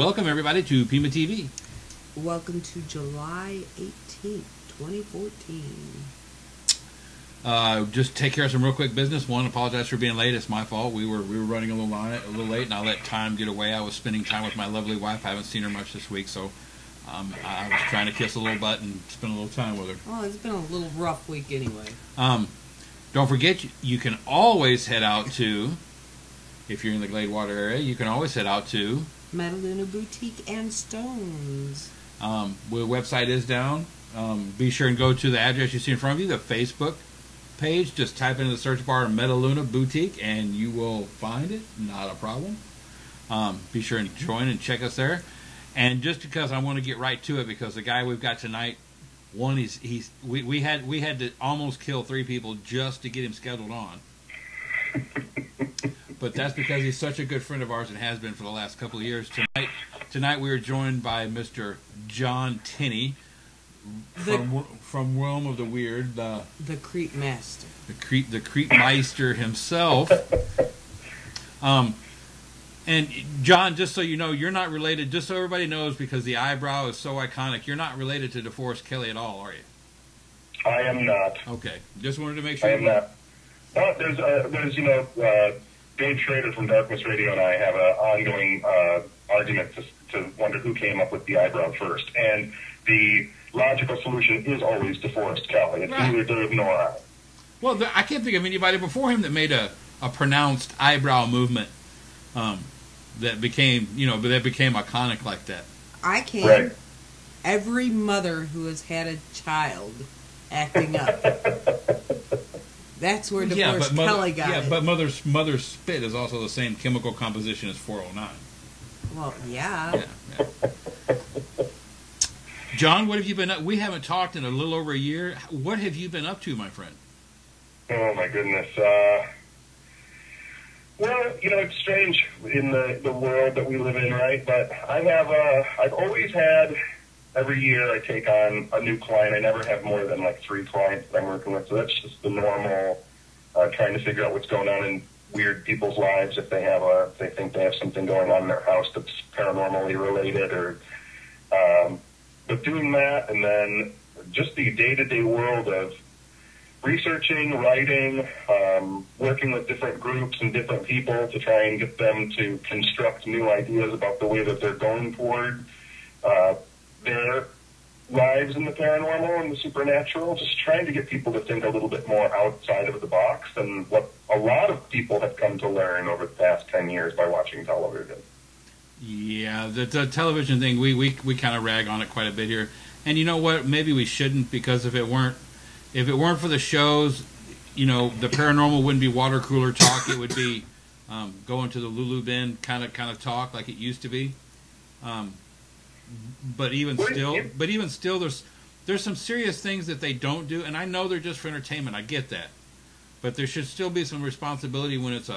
welcome everybody to PEMA TV. Welcome to July 18th, 2014. Just take care of some real quick business. One, apologize for being late. It's my fault. We were running a little late, and I let time get away. I was spending time with my lovely wife. I haven't seen her much this week, so I was trying to kiss a little butt and spend a little time with her. Oh, it's been a little rough week anyway. Don't forget, you can always head out to, if you're in the Gladewater area, you can always head out to Metaluna Boutique and Stones. The website is down. Be sure and go to the address you see in front of you, the Facebook page. Just type into the search bar Metaluna Boutique and you will find it. Not a problem. Be sure and join and check us there. And just because I want to get right to it, because the guy we've got tonight, one, we had to almost kill 3 people just to get him scheduled on. But that's because he's such a good friend of ours and has been for the last couple of years. Tonight we are joined by Mr. John Tenney from Realm of the Weird, the Creep Master, the Creep Meister himself. And John, just so you know, you're not related. Just so everybody knows, because the eyebrow is so iconic, you're not related to DeForest Kelly at all, are you? I am not. Okay, just wanted to make sure. I am not. No, there's Dave Schrader from Darkness Radio and I have an ongoing argument to wonder who came up with the eyebrow first. And the logical solution is always DeForest Kelly. It's neither Dave nor I. Well, I can't think of anybody before him that made a pronounced eyebrow movement that became iconic like that. I can. Right. Every mother who has had a child acting up. That's where DeForest Kelly got it. Yeah, but mother's spit is also the same chemical composition as 409. Well, yeah. John, what have you been up? We haven't talked in a little over a year. What have you been up to, my friend? Oh, my goodness. Well, it's strange in the world that we live in, right? But I've always had, every year I take on a new client. I never have more than like 3 clients that I'm working with. So that's just the normal, trying to figure out what's going on in weird people's lives if they think they have something going on in their house that's paranormally related, or but doing that, and then just the day-to-day world of researching, writing, working with different groups and different people to try and get them to construct new ideas about the way that they're going toward their lives in the paranormal and the supernatural, just trying to get people to think a little bit more outside of the box than what a lot of people have come to learn over the past 10 years by watching television. Yeah, the television thing, we kind of rag on it quite a bit here. And you know what? Maybe we shouldn't, because if it weren't for the shows, the paranormal wouldn't be water cooler talk. It would be going to the Lulu bin kind of talk like it used to be. But even still, there's some serious things that they don't do, and I know they're just for entertainment. I get that, but there should still be some responsibility when it's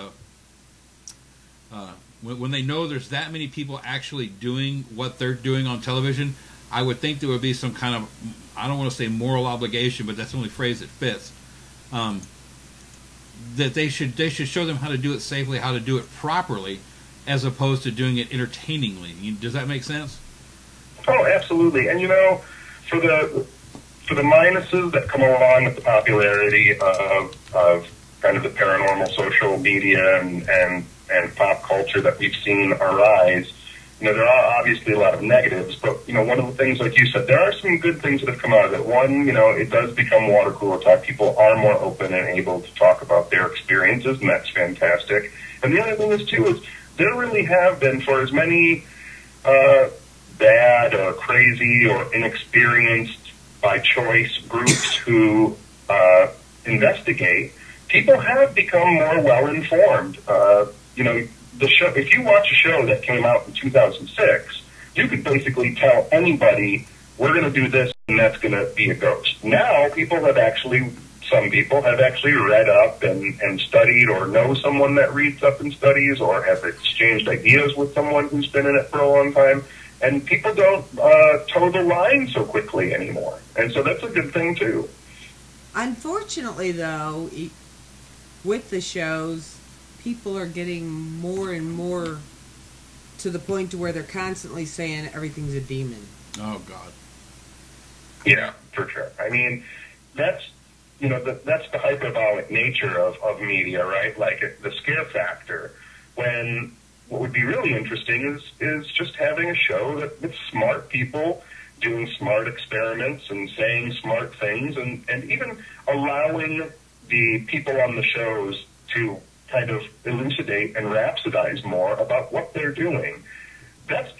when they know there's that many people actually doing what they're doing on television. I would think there would be some kind of, I don't want to say moral obligation, but that's the only phrase that fits. That they should show them how to do it safely, how to do it properly, as opposed to doing it entertainingly. Does that make sense? Oh, absolutely. And for the minuses that come along with the popularity of kind of the paranormal social media and pop culture that we've seen arise, there are obviously a lot of negatives, but one of the things, like you said, there are some good things that have come out of it. One, it does become water cooler talk. People are more open and able to talk about their experiences, and that's fantastic. And the other thing is there really have been, for as many bad or crazy or inexperienced by choice groups who investigate, people have become more well informed. The show, if you watch a show that came out in 2006, you could basically tell anybody, we're going to do this and that's going to be a ghost. Now some people have actually read up and studied, or know someone that reads up and studies, or have exchanged ideas with someone who's been in it for a long time. And people don't toe the line so quickly anymore. And so that's a good thing, too. Unfortunately, though, with the shows, people are getting more and more to the point to where they're constantly saying everything's a demon. Oh God. Yeah, for sure. I mean, that's that's the hyperbolic nature of media, right? Like the scare factor. When what would be really interesting is just having a show that's smart people doing smart experiments and saying smart things, and even allowing the people on the shows to kind of elucidate and rhapsodize more about what they're doing. That's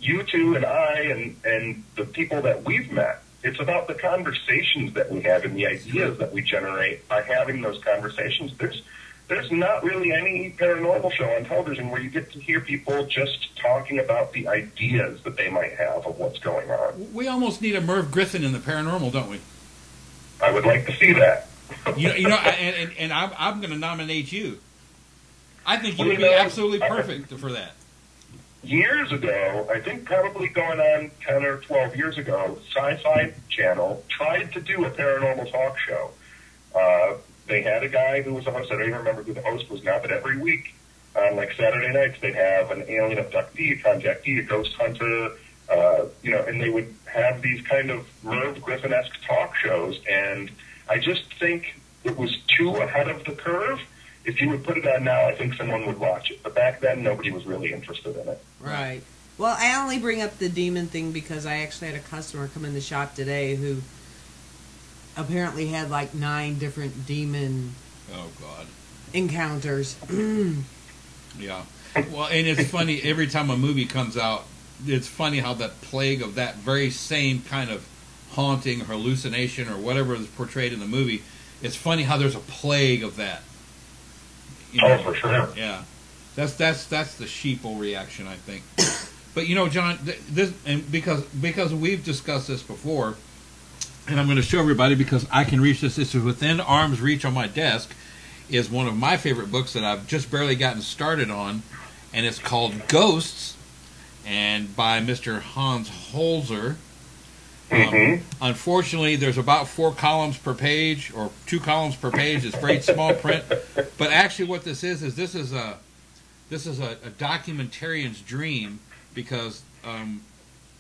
you two and I and the people that we've met. It's about the conversations that we have and the ideas that we generate by having those conversations. There's not really any paranormal show on television where you get to hear people just talking about the ideas that they might have of what's going on. We almost need a Merv Griffin in the paranormal, don't we? I would like to see that. I'm going to nominate you. I think you would be absolutely perfect for that. Years ago, I think probably going on 10 or 12 years ago, Sci-Fi Channel tried to do a paranormal talk show. They had a guy who was a host. I don't even remember who the host was now, but every week on like Saturday nights, they'd have an alien abductee, a contactee, a ghost hunter, and they would have these kind of Merv Griffin-esque talk shows. And I just think it was too ahead of the curve. If you would put it on now, I think someone would watch it. But back then, nobody was really interested in it. Right. Well, I only bring up the demon thing because I actually had a customer come in the shop today who apparently had like 9 different demon encounters. Yeah. Well, and it's funny, every time a movie comes out, it's funny how that plague of that very same kind of haunting or hallucination or whatever is portrayed in the movie, it's funny how there's a plague of that. For sure. Yeah. That's the sheeple reaction, I think. But John, this, and because we've discussed this before, and I'm going to show everybody because I can reach this. This is within arm's reach on my desk. Is one of my favorite books that I've just barely gotten started on, and it's called Ghosts, and by Mr. Hans Holzer. Unfortunately, there's about 4 columns per page, or 2 columns per page. It's very small print. But actually, what this is a documentarian's dream, because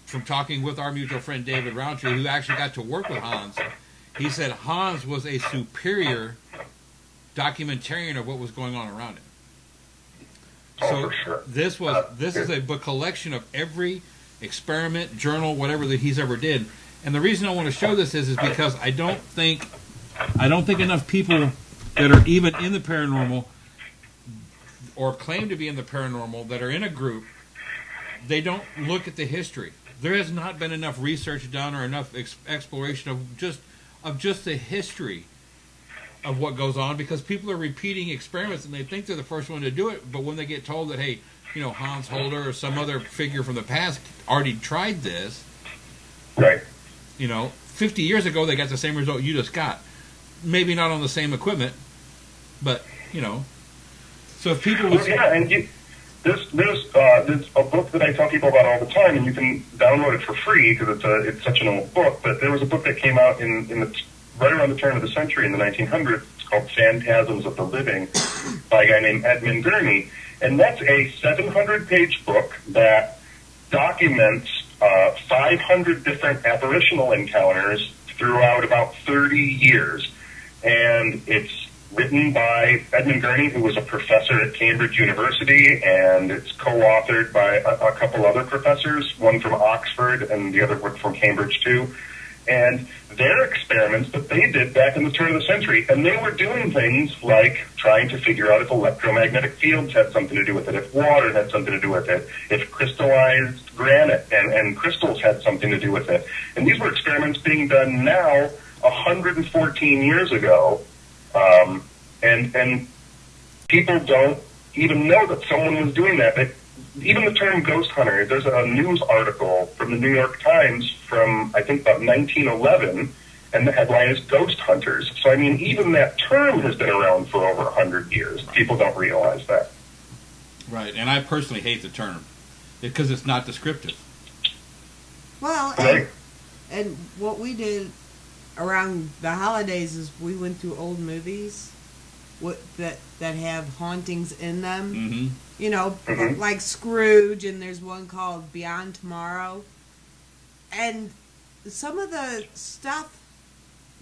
from talking with our mutual friend David Roundtree, who actually got to work with Hans, he said Hans was a superior documentarian of what was going on around him. So this is a book collection of every experiment, journal, whatever that he's ever did. And the reason I want to show this is because I don't think enough people that are even in the paranormal or claim to be in the paranormal that are in a group, they don't look at the history. There has not been enough research done or enough exploration of just the history of what goes on, because people are repeating experiments and they think they're the first one to do it, but when they get told that, hey, Hans Holder or some other figure from the past already tried this, right? 50 years ago they got the same result you just got. Maybe not on the same equipment, but so if people would there's a book that I tell people about all the time, and you can download it for free because it's such an old book. But there was a book that came out right around the turn of the century in the 1900s. It's called Phantasms of the Living by a guy named Edmund Gurney. And that's a 700-page book that documents 500 different apparitional encounters throughout about 30 years. And it's written by Edmund Gurney, who was a professor at Cambridge University, and it's co-authored by a couple other professors, one from Oxford and the other one from Cambridge too. And their experiments that they did back in the turn of the century, and they were doing things like trying to figure out if electromagnetic fields had something to do with it, if water had something to do with it, if crystallized granite and crystals had something to do with it. And these were experiments being done now 114 years ago, and people don't even know that someone was doing that. But even the term ghost hunter, there's a news article from the New York Times from, I think, about 1911, and the headline is Ghost Hunters. So, I mean, even that term has been around for over 100 years. People don't realize that. Right, and I personally hate the term because it's not descriptive. Well, Right. and what we did around the holidays is we went through old movies that have hauntings in them. Mm-hmm. You know, like Scrooge, and there's one called Beyond Tomorrow. And some of the stuff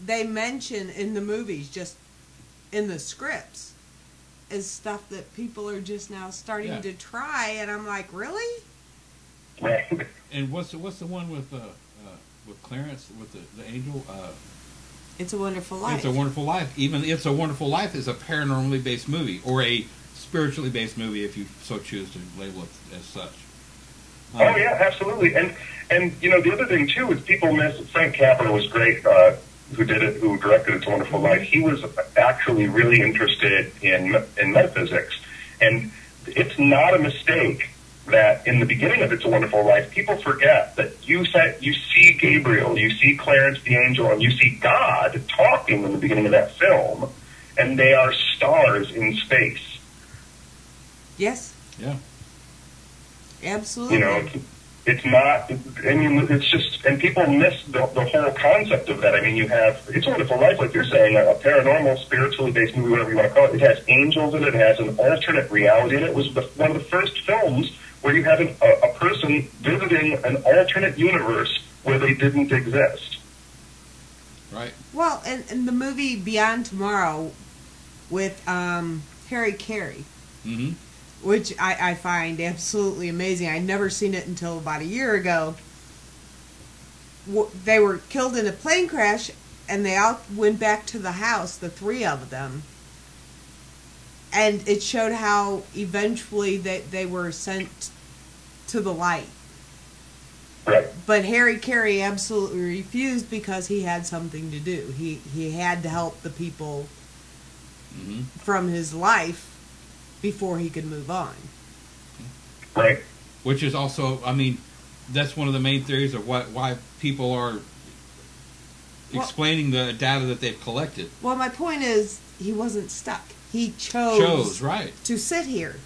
they mention in the movies, just in the scripts, is stuff that people are just now starting to try, and I'm like, really? Right. And what's the one with Clarence, with the angel? It's a Wonderful Life. It's a Wonderful Life. Even It's a Wonderful Life is a paranormally based movie, or a spiritually based movie, if you so choose to label it as such. Oh yeah, absolutely. And you know, the other thing too is people miss. Frank Capra was great, who directed It's a Wonderful Life. He was actually really interested in metaphysics, and it's not a mistake that in the beginning of It's a Wonderful Life, people forget that you see Gabriel, you see Clarence the angel, and you see God talking in the beginning of that film, and they are stars in space. Yes. Yeah. Absolutely. You know, it's not, I mean, it's just, and people miss the whole concept of that. I mean, you have It's a Wonderful Life, like you're saying, a paranormal, spiritually based movie, whatever you want to call it. It has angels in it, it has an alternate reality in it. It was one of the first films where you have a person visiting an alternate universe where they didn't exist. Right. Well, and the movie Beyond Tomorrow with Harry Carey, which I find absolutely amazing. I'd never seen it until about a year ago. They were killed in a plane crash, and they all went back to the house, the three of them. And it showed how eventually they were sent to the light. Right. But Harry Carey absolutely refused because he had something to do. He had to help the people from his life before he could move on. Right. Which is also, I mean, that's one of the main theories of why people are explaining the data that they've collected. Well, my point is, he wasn't stuck. He chose right to sit here.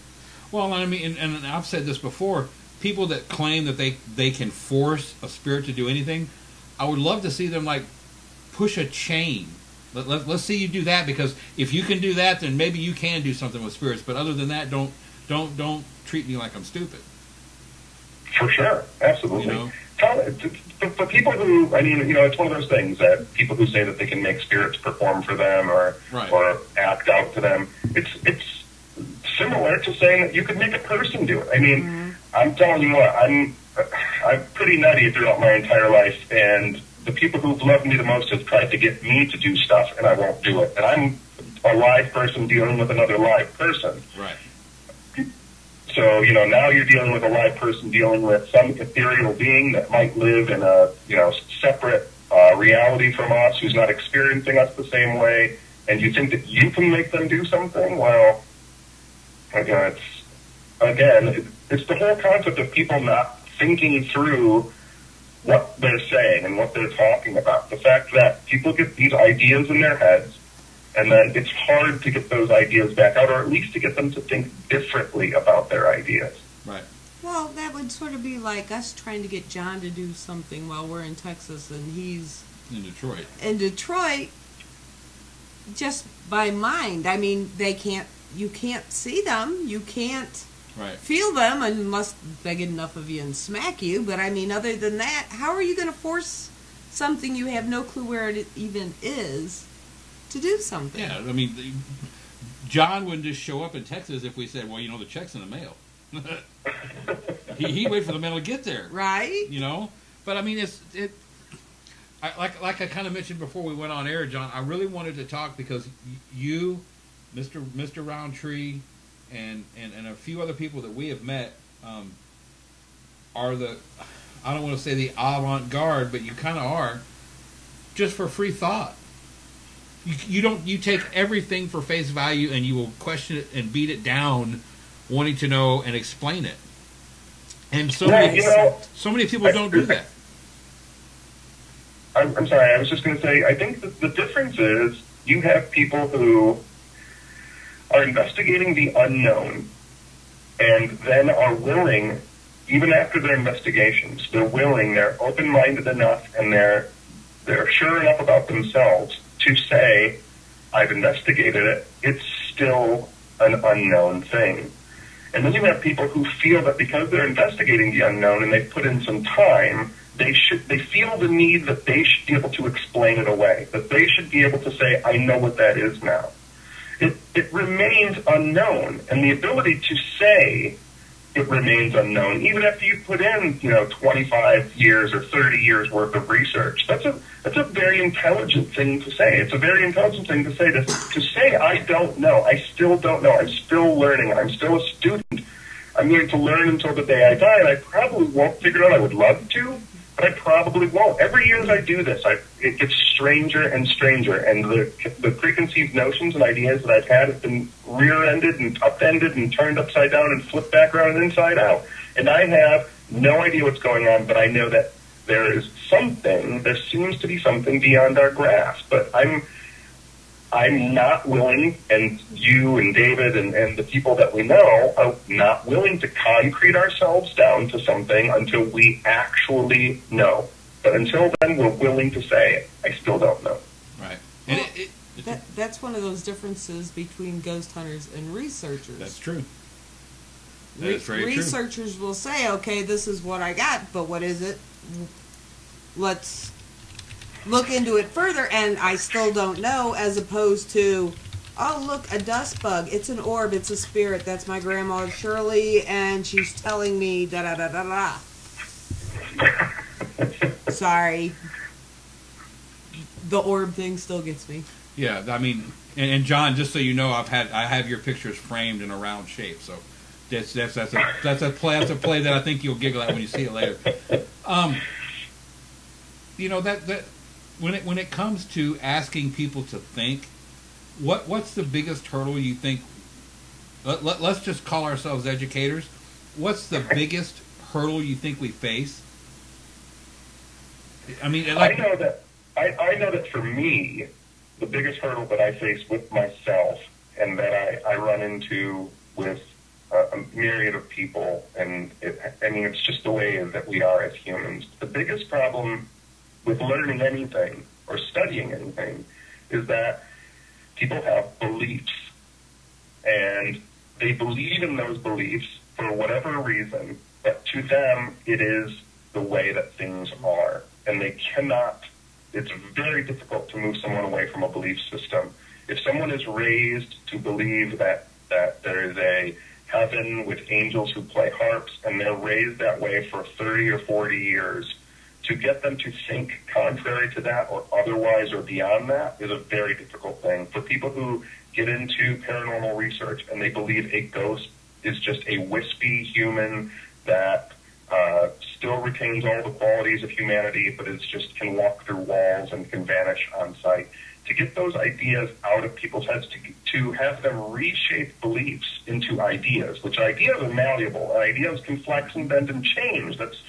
Well, I mean, and I've said this before, people that claim that they can force a spirit to do anything, I would love to see them, like, push a chain. Let's see you do that, because if you can do that, then maybe you can do something with spirits. But other than that, don't treat me like I'm stupid. For sure, absolutely. You know? For people who, I mean, you know, it's one of those things that people who say that they can make spirits perform for them or act out to them, it's similar to saying that you could make a person do it. I mean, I'm telling you what, I'm pretty nutty throughout my entire life, and the people who've loved me the most have tried to get me to do stuff, and I won't do it. And I'm a live person dealing with another live person. Right. So, you know, now you're dealing with a live person dealing with some ethereal being that might live in a, you know, separate reality from us, who's not experiencing us the same way, and you think that you can make them do something? Well, again, it's the whole concept of people not thinking through what they're saying and what they're talking about. The fact that people get these ideas in their heads, and then it's hard to get those ideas back out, or at least to get them to think differently about their ideas. Right. Well, that would sort of be like us trying to get John to do something while we're in Texas and he's in Detroit. In Detroit, just by mind. I mean, you can't see them, you can't feel them unless they get enough of you and smack you. But I mean, other than that, how are you going to force something you have no clue where it even is to do something? Yeah, I mean, John wouldn't just show up in Texas if we said, well, you know, the check's in the mail. He'd wait for the mail to get there. Right. You know? But, I mean, like I kind of mentioned before we went on air, John, I really wanted to talk because you, Mr. Roundtree, and a few other people that we have met are the, I don't want to say the avant-garde, but you kind of are, just for free thought. You take everything for face value, and you will question it and beat it down, wanting to know and explain it. And so many people don't do that. I'm sorry, I was just going to say, I think that the difference is you have people who are investigating the unknown, and then are willing, even after their investigations, they're open-minded enough, and they're sure enough about themselves to say, I've investigated it, it's still an unknown thing. And then you have people who feel that because they're investigating the unknown and they've put in some time, they feel the need that they should be able to explain it away, that they should be able to say, I know what that is now. It remains unknown, and the ability to say it remains unknown, even after you put in, 25 years or 30 years worth of research. That's a very intelligent thing to say. It's a very intelligent thing to say, to say, I don't know, I still don't know, I'm still learning, I'm still a student. I'm going to learn until the day I die, and I probably won't figure it out. I would love to, but I probably won't. Every year as I do this, it gets stranger and stranger, and the preconceived notions and ideas that I've had have been rear-ended and upended and turned upside down and flipped back around and inside out. And I have no idea what's going on, but I know that there seems to be something beyond our grasp. But I'm not willing, and you and David and the people that we know are not willing to concrete ourselves down to something until we actually know. But until then, we're willing to say, I still don't know. Right. Well, that's one of those differences between ghost hunters and researchers. That's true. That is very true. Researchers will say, okay, this is what I got, but what is it? Let's look into it further, and I still don't know, as opposed to, oh, look, a dust bug. It's an orb. It's a spirit. That's my grandma Shirley, and she's telling me da-da-da-da-da. Sorry. The orb thing still gets me. Yeah, I mean, and John, just so you know, I have your pictures framed in a round shape, so that's a play that I think you'll giggle at when you see it later. That when it comes to asking people to think, what's the biggest hurdle you think? Let's just call ourselves educators. What's the biggest hurdle you think we face? I mean, I know that for me, the biggest hurdle that I face with myself and that I run into with a myriad of people, and it's just the way that we are as humans. The biggest problem with learning anything or studying anything is that people have beliefs, and they believe in those beliefs for whatever reason, but to them it is the way that things are, and they cannot. It's very difficult to move someone away from a belief system. If someone is raised to believe that there is a heaven with angels who play harps, and they're raised that way for 30 or 40 years, to get them to think contrary to that or otherwise or beyond that is a very difficult thing. For people who get into paranormal research and they believe a ghost is just a wispy human that still retains all the qualities of humanity, but can walk through walls and can vanish on sight, to get those ideas out of people's heads, to have them reshape beliefs into ideas, which ideas are malleable. Ideas can flex and bend and change. That's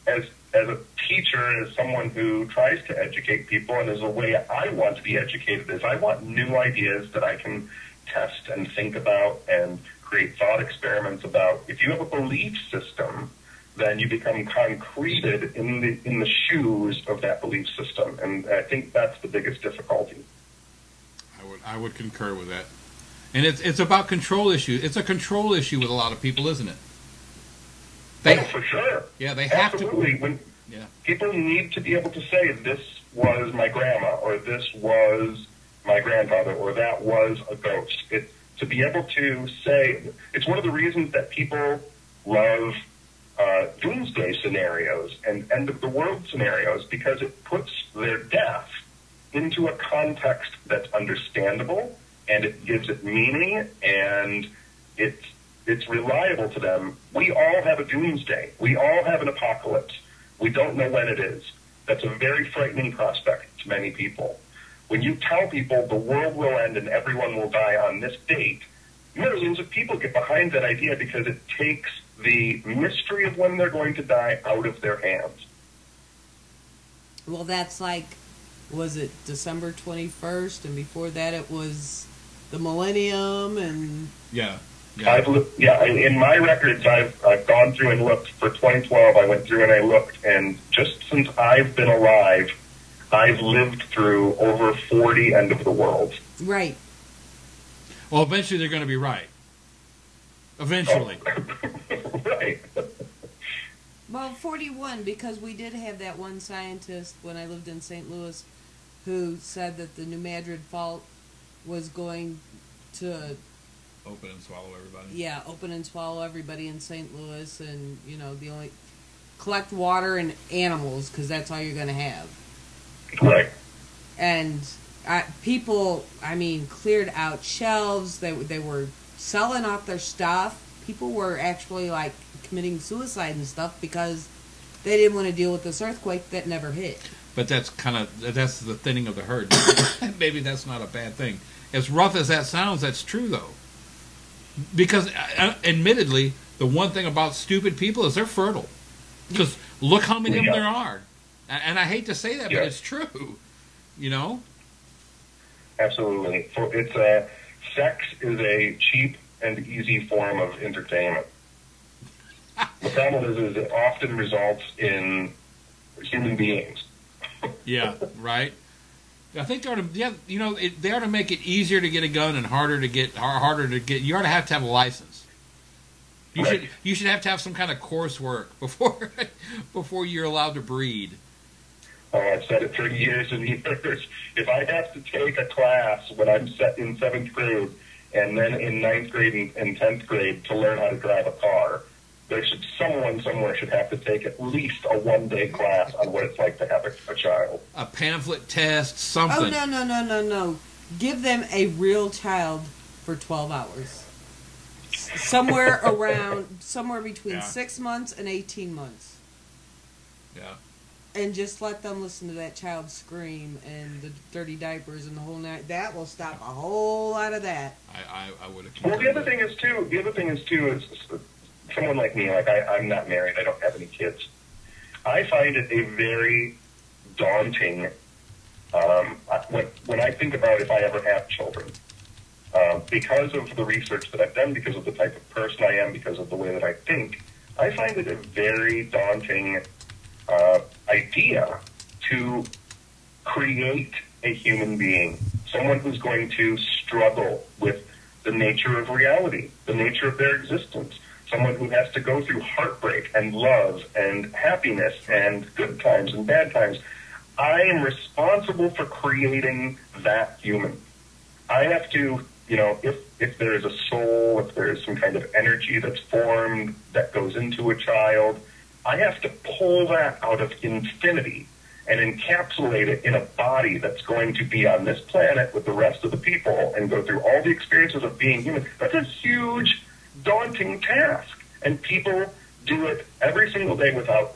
as a teacher, as someone who tries to educate people, and as a way I want to be educated, is I want new ideas that I can test and think about and create thought experiments about. If you have a belief system, then you become concreted in the shoes of that belief system, and I think that's the biggest difficulty. I would concur with that, and it's about control issue. It's a control issue with a lot of people, isn't it? For sure. Yeah, they Absolutely. have to. People need to be able to say, this was my grandma, or this was my grandfather, or that was a ghost. To be able to say, it's one of the reasons that people love doomsday scenarios and end of the world scenarios, because it puts their death into a context that's understandable, and it gives it meaning, and it's reliable to them. We all have a doomsday. We all have an apocalypse. We don't know when it is. That's a very frightening prospect to many people. When you tell people the world will end and everyone will die on this date, millions of people get behind that idea because it takes the mystery of when they're going to die out of their hands. Well, that's like, was it December 21st? And before that it was the millennium, and... Yeah. In my records, I've gone through and looked. For 2012, I went through and I looked, and just since I've been alive, I've lived through over 40 end of the worlds. Right. Well, eventually they're going to be right. Eventually. Oh. Right. Well, 41, because we did have that one scientist when I lived in St. Louis who said that the New Madrid fault was going to open and swallow everybody. Yeah, open and swallow everybody in St. Louis, and the only collect water and animals because that's all you're going to have. Right. And people, cleared out shelves. They were selling off their stuff. People were actually committing suicide and stuff because they didn't want to deal with this earthquake that never hit. But that's the thinning of the herd. Maybe that's not a bad thing. As rough as that sounds, that's true though. Because admittedly, the one thing about stupid people is they're fertile. Because look how many of them there are. And I hate to say that, but it's true. Absolutely. Sex is a cheap and easy form of entertainment. The problem is it often results in human beings. Yeah, right. I think they ought to, they ought to make it easier to get a gun and harder to get. You ought to have a license. You should have to have some kind of coursework before you're allowed to breed. Oh, I've said it for years and years. If I have to take a class when I'm in 7th grade and then in 9th grade and 10th grade to learn how to drive a car, someone somewhere should have to take at least a 1-day class on what it's like to have a child. A pamphlet test, something. Oh, no. Give them a real child for 12 hours. Somewhere between 6 months and 18 months. Yeah. And just let them listen to that child scream and the dirty diapers and the whole night. That will stop a whole lot of that. I would have. Well, the other thing is too, someone like me, I'm not married, I don't have any kids. I find it a very daunting, when I think about if I ever have children, because of the research that I've done, because of the type of person I am, because of the way that I think, I find it a very daunting idea to create a human being, someone who's going to struggle with the nature of reality, the nature of their existence, someone who has to go through heartbreak and love and happiness and good times and bad times. I am responsible for creating that human. I have to, if there is a soul, if there is some kind of energy that's formed that goes into a child, I have to pull that out of infinity and encapsulate it in a body that's going to be on this planet with the rest of the people and go through all the experiences of being human. That's a huge, daunting task. And people do it every single day without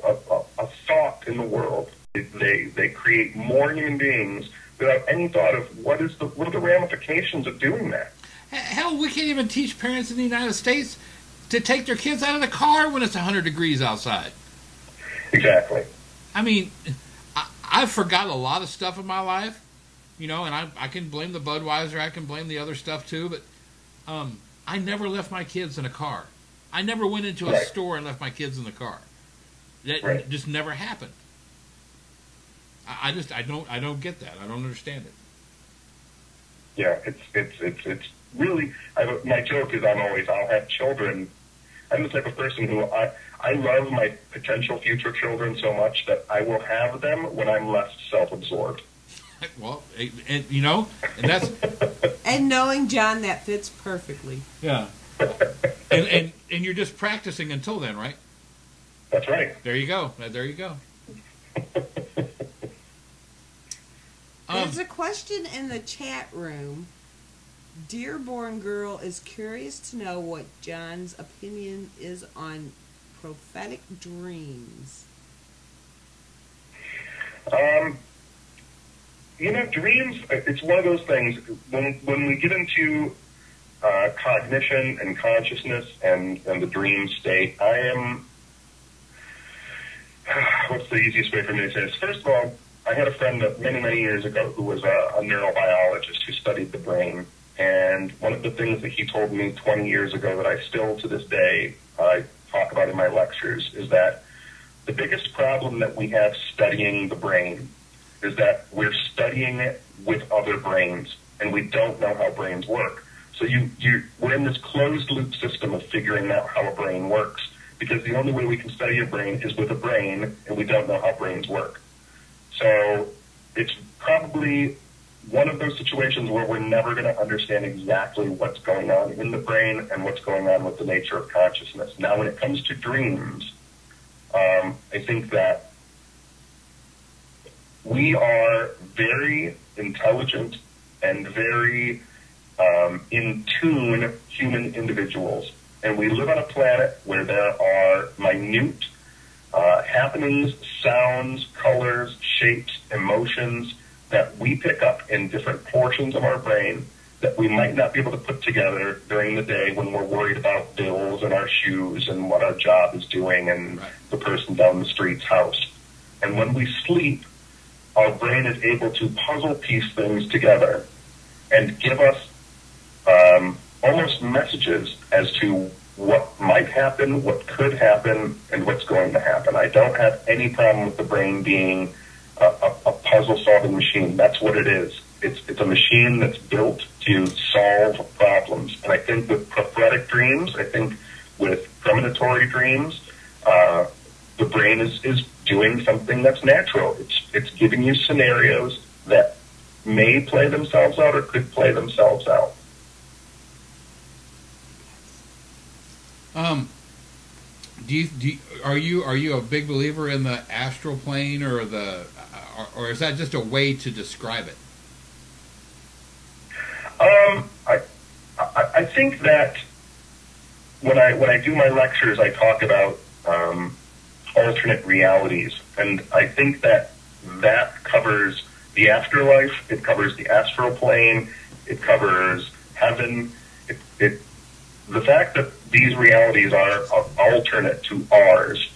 a thought in the world. They create more human beings without any thought of what are the ramifications of doing that. Hell, we can't even teach parents in the United States to take their kids out of the car when it's 100 degrees outside. Exactly. I've forgot a lot of stuff in my life, and I can blame the Budweiser, I can blame the other stuff too, but I never left my kids in a car. I never went into a store and left my kids in the car. That just never happened. I don't get that. I don't understand it. Yeah, it's really. My joke is I'll have children. I'm the type of person who I love my potential future children so much that I will have them when I'm less self-absorbed. Well, and that's and knowing John, that fits perfectly. Yeah, and you're just practicing until then, right? That's right. There you go. There you go. There's a question in the chat room. Dearborn Girl is curious to know what John's opinion is on prophetic dreams. Dreams, it's one of those things. When we get into cognition and consciousness and the dream state, I am... What's the easiest way for me to say this? First of all, I had a friend many, many years ago who was a neurobiologist who studied the brain. And one of the things that he told me 20 years ago that I still, to this day, I talk about in my lectures is that the biggest problem that we have studying the brain is that we're studying it with other brains, and we don't know how brains work. So we're in this closed loop system of figuring out how a brain works, because the only way we can study a brain is with a brain, and we don't know how brains work. So it's probably one of those situations where we're never going to understand exactly what's going on in the brain and what's going on with the nature of consciousness. Now, when it comes to dreams, I think that we are very intelligent and very in tune human individuals. And we live on a planet where there are minute happenings, sounds, colors, shapes, emotions that we pick up in different portions of our brain that we might not be able to put together during the day when we're worried about bills and our shoes and what our job is doing and the person down the street's house. And when we sleep, our brain is able to puzzle piece things together and give us almost messages as to what might happen, what could happen, and what's going to happen. I don't have any problem with the brain being a puzzle-solving machine. That's what it is. It's a machine that's built to solve problems. And I think with prophetic dreams, I think with premonitory dreams, the brain is doing something that's natural. It's giving you scenarios that may play themselves out or could play themselves out. Are you a big believer in the astral plane, or is that just a way to describe it? I think that when I do my lectures, I talk about alternate realities, and I think that covers the afterlife. It covers the astral plane. It covers heaven. The fact that these realities are alternate to ours,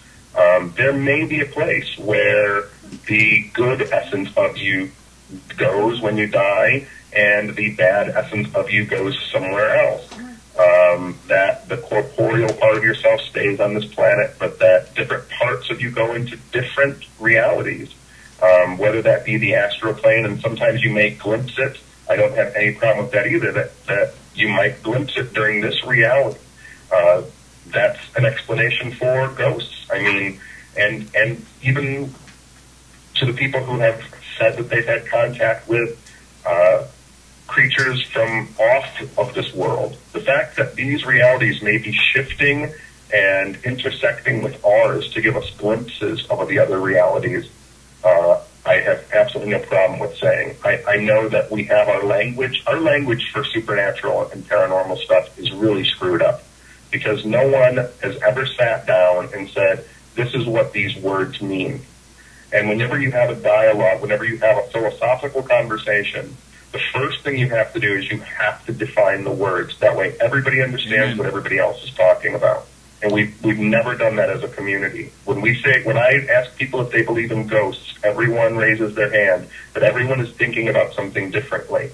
there may be a place where the good essence of you goes when you die, and the bad essence of you goes somewhere else. That the corporeal part of yourself stays on this planet, but that different parts of you go into different realities, whether that be the astral plane, and sometimes you may glimpse it. I don't have any problem with that either, that you might glimpse it during this reality. That's an explanation for ghosts. I mean, and even to the people who have said that they've had contact with creatures from off of this world, the fact that these realities may be shifting and intersecting with ours to give us glimpses of the other realities, I have absolutely no problem with saying. I know that we have our language. Our language for supernatural and paranormal stuff is really screwed up, because no one has ever sat down and said, this is what these words mean. And whenever you have a dialogue, whenever you have a philosophical conversation, the first thing you have to do is you have to define the words. That way everybody understands what everybody else is talking about. And we've never done that as a community. When I ask people if they believe in ghosts, everyone raises their hand, but everyone is thinking about something differently.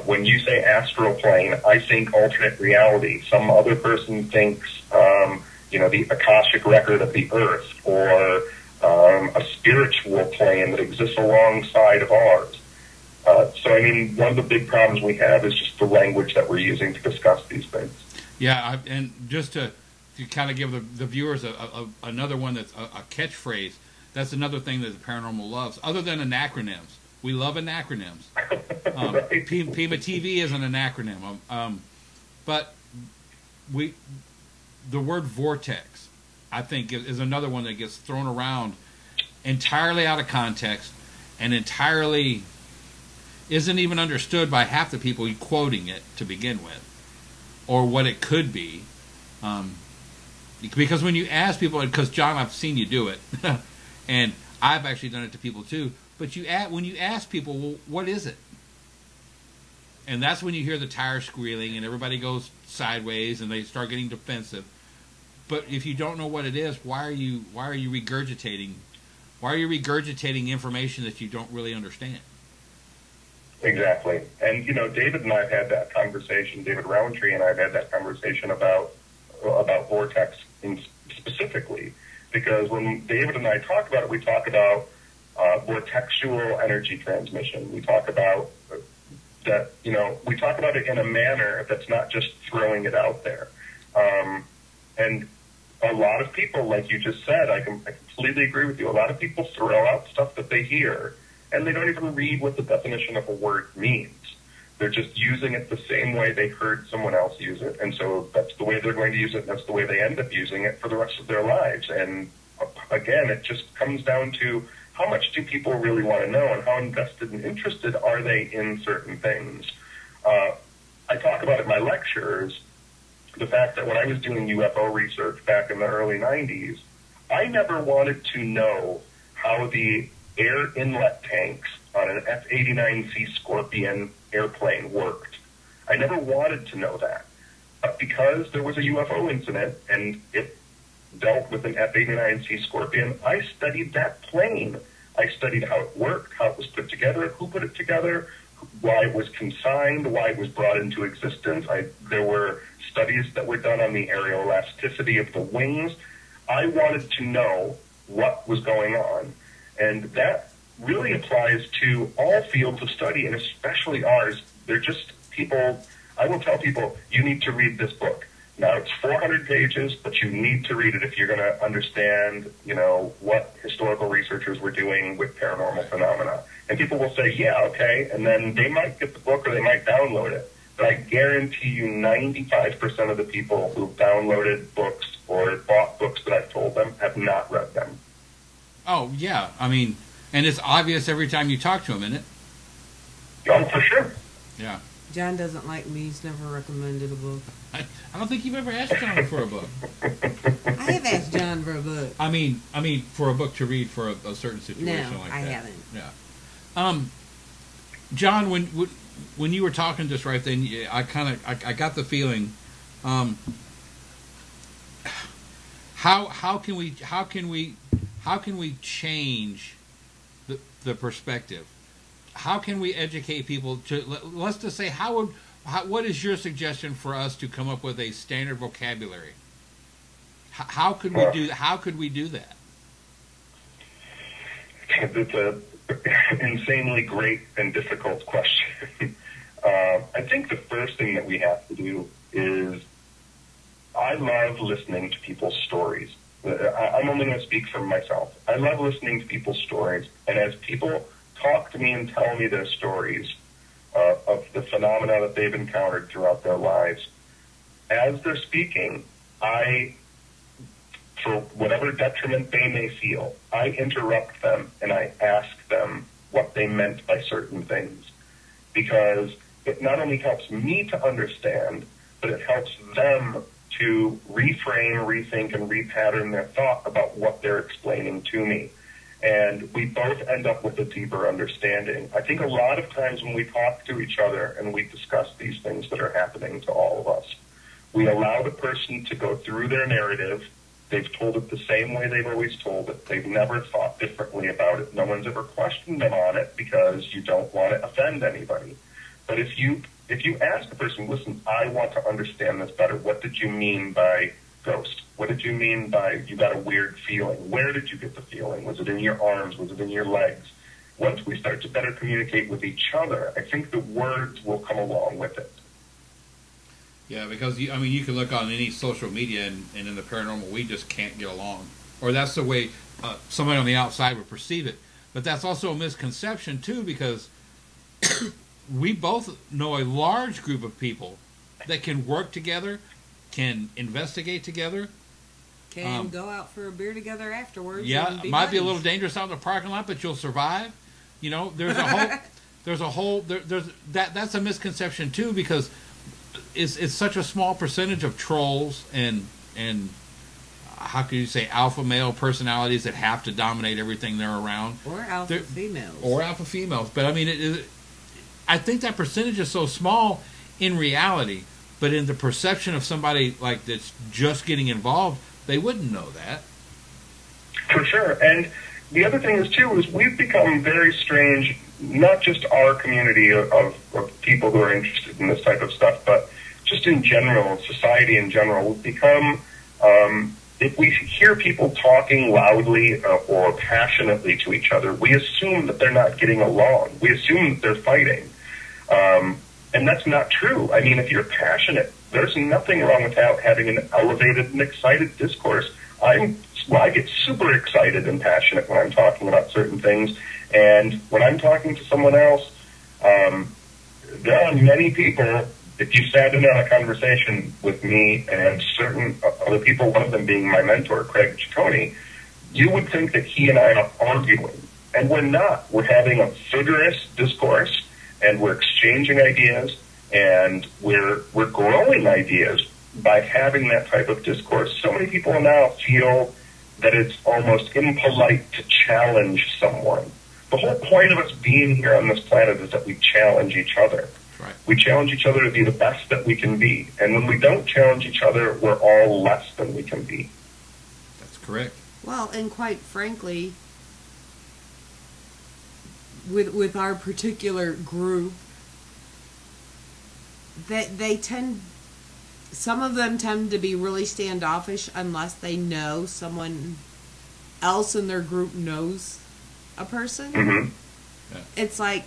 When you say astral plane, I think alternate reality. Some other person thinks, the Akashic record of the earth, or a spiritual plane that exists alongside of ours. So, I mean, one of the big problems we have is just the language that we're using to discuss these things. Yeah, and just to kind of give the viewers another one that's a catchphrase, that's another thing that the paranormal loves, other than acronyms. We love acronyms. Right. PEMA TV isn't an acronym. But the word vortex, I think, is another one that gets thrown around entirely out of context and entirely isn't even understood by half the people quoting it to begin with, or what it could be. Because when you ask people, because John, I've seen you do it, and I've actually done it to people too, but when you ask people, well, what is it? And that's when you hear the tires squealing and everybody goes sideways and they start getting defensive. But if you don't know what it is, why are you regurgitating information that you don't really understand? Exactly. And, David and I have had that conversation, David Roundtree and I have had that conversation about vortex specifically, because when David and I talk about it, we talk about vortexual energy transmission. We talk about that, you know, we talk about it in a manner that's not just throwing it out there. And a lot of people, like you just said, I completely agree with you. A lot of people throw out stuff that they hear, and they don't even read what the definition of a word means. They're just using it the same way they heard someone else use it, and so that's the way they're going to use it, and that's the way they end up using it for the rest of their lives. And again, it just comes down to how much do people really want to know, and how invested and interested are they in certain things. I talk about it in my lectures, the fact that when I was doing UFO research back in the early 90s, I never wanted to know how the air inlet tanks on an F-89C Scorpion airplane worked. I never wanted to know that. But because there was a UFO incident and it dealt with an F-89C Scorpion, I studied that plane. I studied how it worked, how it was put together, who put it together, why it was consigned, why it was brought into existence. There were studies that were done on the aeroelasticity of the wings. I wanted to know what was going on. And that really applies to all fields of study, and especially ours. They're just people, I will tell people, you need to read this book. Now, it's 400 pages, but you need to read it if you're going to understand, you know, what historical researchers were doing with paranormal phenomena. And people will say, yeah, okay, and then they might get the book or they might download it. But I guarantee you 95% of the people who've downloaded books or bought books that I've told them have not read them. Oh, yeah. I mean, and it's obvious every time you talk to them, isn't it? Oh, for sure. Yeah. John doesn't like me. He's never recommended a book. I don't think you've ever asked John for a book. I have asked John for a book. I mean, for a book to read for a certain situation like that. I haven't. Yeah. John, when you were talking just right then, I got the feeling. How can we change the perspective? How can we educate people to, let's just say, what is your suggestion for us to come up with a standard vocabulary? How could we do that? It's an insanely great and difficult question. I think the first thing that we have to do is, I love listening to people's stories. I'm only going to speak for myself. I love listening to people's stories, and as people talk to me and tell me their stories of the phenomena that they've encountered throughout their lives, as they're speaking, for whatever detriment they may feel, I interrupt them and I ask them what they meant by certain things. Because it not only helps me to understand, but it helps them to reframe, rethink, and repattern their thought about what they're explaining to me. And we both end up with a deeper understanding. I think a lot of times when we talk to each other and we discuss these things that are happening to all of us, we allow the person to go through their narrative. They've told it the same way they've always told it. They've never thought differently about it. No one's ever questioned them on it because you don't want to offend anybody. But if you ask the person, listen, I want to understand this better. What did you mean by ghost? What did you mean by you got a weird feeling? Where did you get the feeling? Was it in your arms? Was it in your legs? Once we start to better communicate with each other, I think the words will come along with it. Yeah, because you can look on any social media and in the paranormal, we just can't get along. Or that's the way somebody on the outside would perceive it. But that's also a misconception, too, because we both know a large group of people that can work together, can investigate together, can go out for a beer together afterwards. Yeah, it might be a little dangerous out in the parking lot, but you'll survive. You know, that's a misconception too, because it's such a small percentage of trolls and how can you say alpha male personalities that have to dominate everything they're around, or alpha females, But I mean, I think that percentage is so small in reality, but in the perception of somebody like that's just getting involved, they wouldn't know that. For sure. And the other thing is, too, is we've become very strange, not just our community of people who are interested in this type of stuff, but just in general, society in general. We've become, if we hear people talking loudly or passionately to each other, we assume that they're not getting along. We assume that they're fighting. And that's not true. I mean, if you're passionate, there's nothing wrong with having an elevated and excited discourse. I get super excited and passionate when I'm talking about certain things. And when I'm talking to someone else, there are many people, if you sat in on a conversation with me and certain other people, one of them being my mentor, Craig Ciccone, you would think that he and I are arguing. And we're not. We're having a vigorous discourse, and we're exchanging ideas, and we're growing ideas by having that type of discourse. So many people now feel that it's almost impolite to challenge someone. The whole point of us being here on this planet is that we challenge each other. Right. We challenge each other to be the best that we can be. And when we don't challenge each other, we're all less than we can be. That's correct. Well, and quite frankly, with our particular group, they tend, some of them tend to be really standoffish unless they know someone else in their group knows a person. Mm-hmm. Yeah. It's like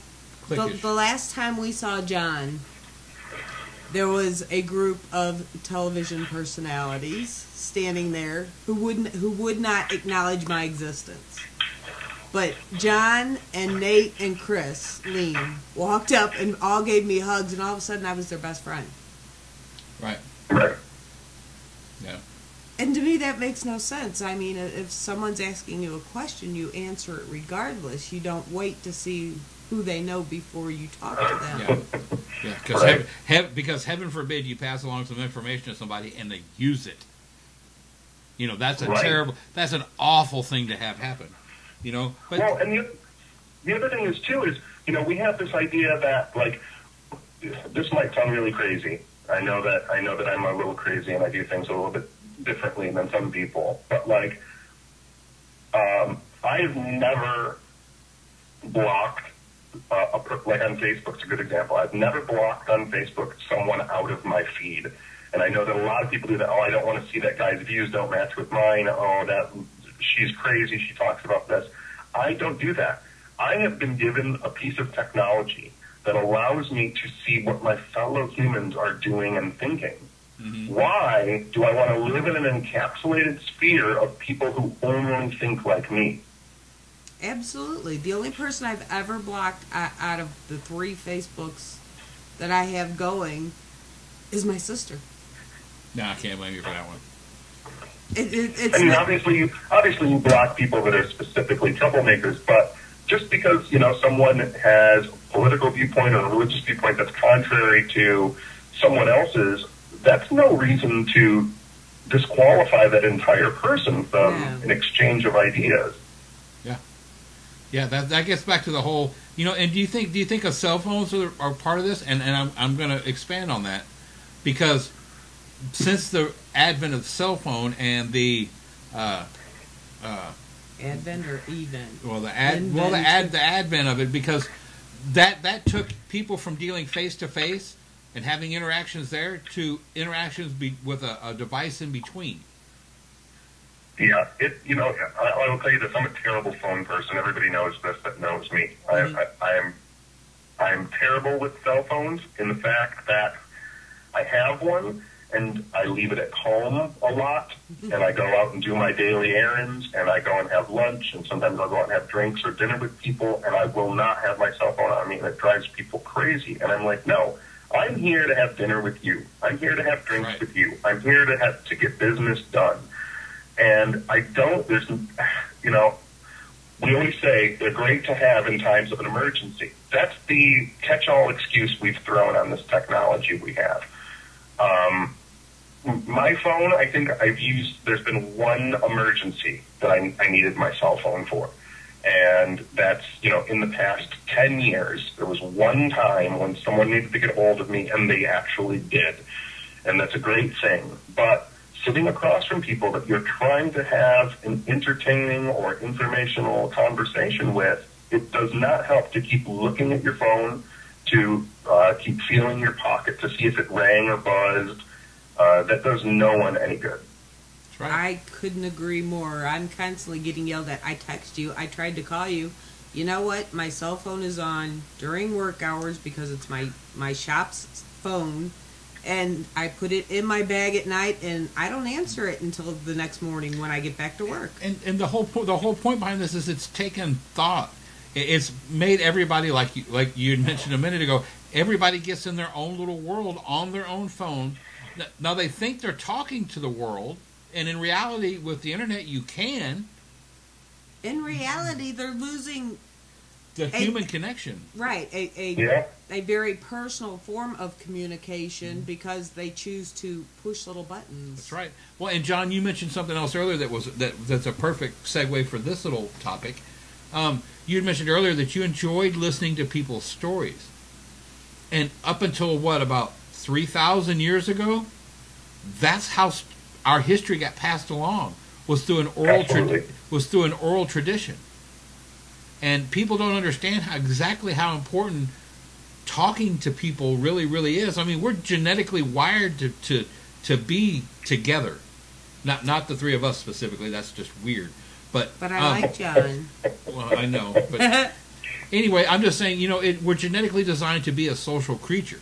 the last time we saw John, there was a group of television personalities standing there who would not acknowledge my existence. But John and Nate and Chris Lean walked up and all gave me hugs, and all of a sudden I was their best friend. Right. Right. Yeah. And to me that makes no sense. I mean, if someone's asking you a question, you answer it regardless. You don't wait to see who they know before you talk to them. Yeah. Because Right. because heaven forbid you pass along some information to somebody and they use it. You know, that's a Right. terrible, that's an awful thing to have happen. You know, but Well, and the other thing is too is, you know, we have this idea that, like, this might sound really crazy. I know that I'm a little crazy and I do things a little bit differently than some people. But like, I've never blocked like on Facebook's a good example. I've never blocked on Facebook someone out of my feed. And I know that a lot of people do that. Oh, I don't want to see that guy's views don't match with mine. Oh, that she's crazy. She talks about this. I don't do that. I have been given a piece of technology that allows me to see what my fellow humans are doing and thinking. Mm-hmm. Why do I want to live in an encapsulated sphere of people who only think like me? Absolutely. The only person I've ever blocked out of the 3 Facebooks that I have going is my sister. no, I can't blame you for that one. It's I mean, not, obviously you block people that are specifically troublemakers, but just because, you know, someone has a political viewpoint or a religious viewpoint that's contrary to someone else's, that's no reason to disqualify that entire person from an exchange of ideas. Yeah, that gets back to the whole, you know. And do you think of cell phones are part of this? And I'm going to expand on that, because since the advent of the cell phone and the advent or event? Well, the advent of it, because that took people from dealing face to face and having interactions there to interactions with a device in between. Yeah, you know, I will tell you this. I'm a terrible phone person. Everybody knows this that knows me. Mm-hmm. I'm terrible with cell phones in the fact that I have one and I leave it at home a lot, and I go out and do my daily errands, and I go and have lunch, and sometimes I'll go out and have drinks or dinner with people, and I will not have my cell phone on me, and it drives people crazy. And I'm like, no, I'm here to have dinner with you. I'm here to have drinks with you. I'm here to get business done. And you know, we always say they're great to have in times of an emergency. That's the catch-all excuse we've thrown on this technology we have. My phone, I think there's been one emergency that I needed my cell phone for. And that's, you know, in the past 10 years, there was one time when someone needed to get a hold of me, and they actually did. And that's a great thing. But sitting across from people that you're trying to have an entertaining or informational conversation with, it does not help to keep looking at your phone, to keep feeling your pocket to see if it rang or buzzed. That does no one any good. Right. I couldn't agree more. I'm constantly getting yelled at. I text you. I tried to call you you know what? My cell phone is on during work hours because it's my shop's phone, and I put it in my bag at night, and I don't answer it until the next morning when I get back to work. And the whole point behind this is it's taken thought. It's made everybody, like you had mentioned a minute ago, everybody gets in their own little world on their own phone. Now they think they're talking to the world, and in reality, with the internet, you can. In reality, they're losing the human connection. Right. A very personal form of communication because they choose to push little buttons. That's right. Well, and John, you mentioned something else earlier that's a perfect segue for this little topic. You had mentioned earlier that you enjoyed listening to people's stories. And up until, about 3,000 years ago, that's how our history got passed along, was through an oral tradition. And people don't understand exactly how important talking to people really, really is. I mean, we're genetically wired to be together. Not the three of us specifically. That's just weird. But I like John. Well, I know. But anyway, I'm just saying, we're genetically designed to be a social creature.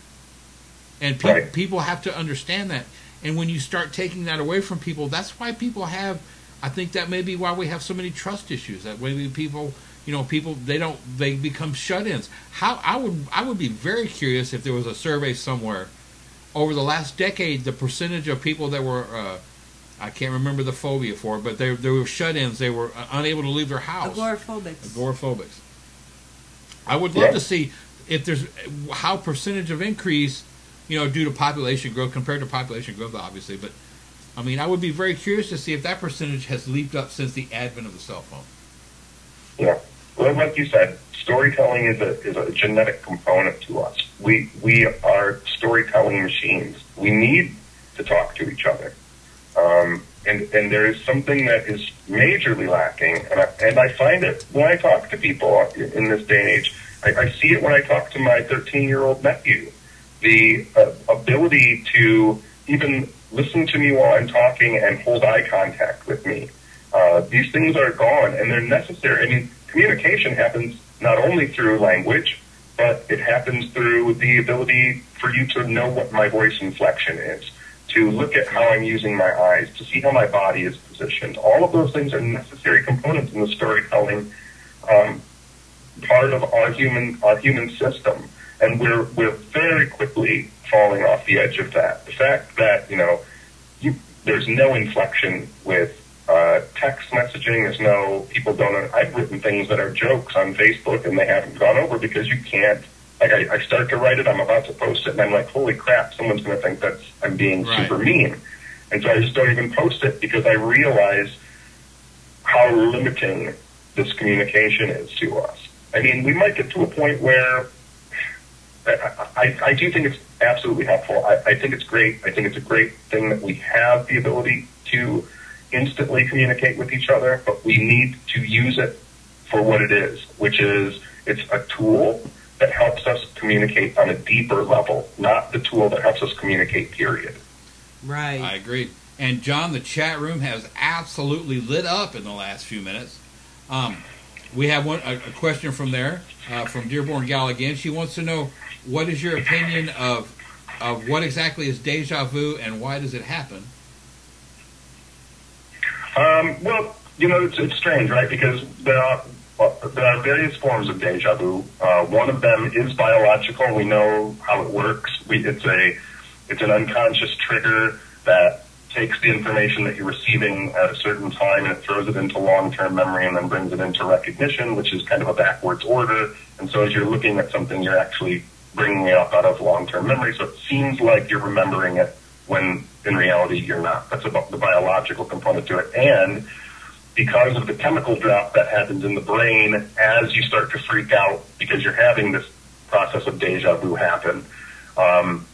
And people have to understand that. And when you start taking that away from people, that's why people have, I think that may be why we have so many trust issues. That maybe people, they become shut-ins. I would be very curious if there was a survey somewhere over the last decade, the percentage of people that were, I can't remember the phobia for it, but they were shut-ins. They were unable to leave their house. Agoraphobics. I would love to see if there's how percentage of increase, due to population growth compared to population growth, obviously. But I mean, I would be very curious to see if that percentage has leaped up since the advent of the cell phone. Yeah, well, like you said, storytelling is a genetic component to us. We are storytelling machines. We need to talk to each other. And there is something that is majorly lacking, and I find it when I talk to people in this day and age. I see it when I talk to my 13-year-old nephew. The ability to even listen to me while I'm talking and hold eye contact with me. These things are gone, and they're necessary. I mean, communication happens not only through language, but it happens through the ability for you to know what my voice inflection is, to look at how I'm using my eyes, to see how my body is positioned. All of those things are necessary components in the storytelling part of our human system, and we're very quickly falling off the edge of that. The fact that there's no inflection with text messaging. There's no people don't. I've written things that are jokes on Facebook and they haven't gone over because you can't. Like I start to write it, I'm about to post it, and I'm like, holy crap, someone's going to think that I'm being super mean. And so I just don't even post it because I realize how limiting this communication is to us. I mean, we might get to a point where I do think it's absolutely helpful. I think it's great. I think it's a great thing that we have the ability to instantly communicate with each other, but we need to use it for what it is, which is it's a tool that helps us communicate on a deeper level, not the tool that helps us communicate, period. Right. I agree. And John, the chat room has absolutely lit up in the last few minutes. We have a question from there, from Dearborn Gal again. She wants to know, what is your opinion of what exactly is deja vu and why does it happen? Well, it's strange, right? Because there are various forms of deja vu. One of them is biological. We know how it works. It's an unconscious trigger that takes the information that you're receiving at a certain time and it throws it into long-term memory and then brings it into recognition, which is kind of a backwards order. And so as you're looking at something, you're actually bringing it up out of long-term memory. So it seems like you're remembering it when in reality you're not. That's about the biological component to it. And because of the chemical drop that happens in the brain as you start to freak out because you're having this process of deja vu happen,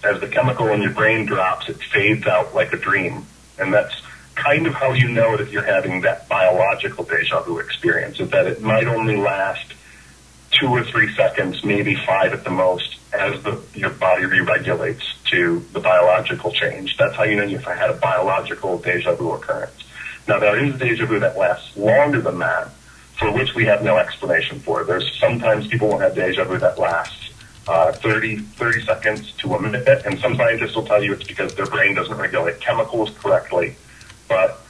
as the chemical in your brain drops, it fades out like a dream. And that's kind of how you know that you're having that biological deja vu experience, is that it might only last 2 or 3 seconds, maybe 5 at the most, as your body re-regulates to the biological change. That's how you know you've had a biological deja vu occurrence. Now, there is deja vu that lasts longer than that. for which we have no explanation for. There's sometimes people will have deja vu that lasts 30 seconds to a minute, and some scientists will tell you it's because their brain doesn't regulate chemicals correctly. But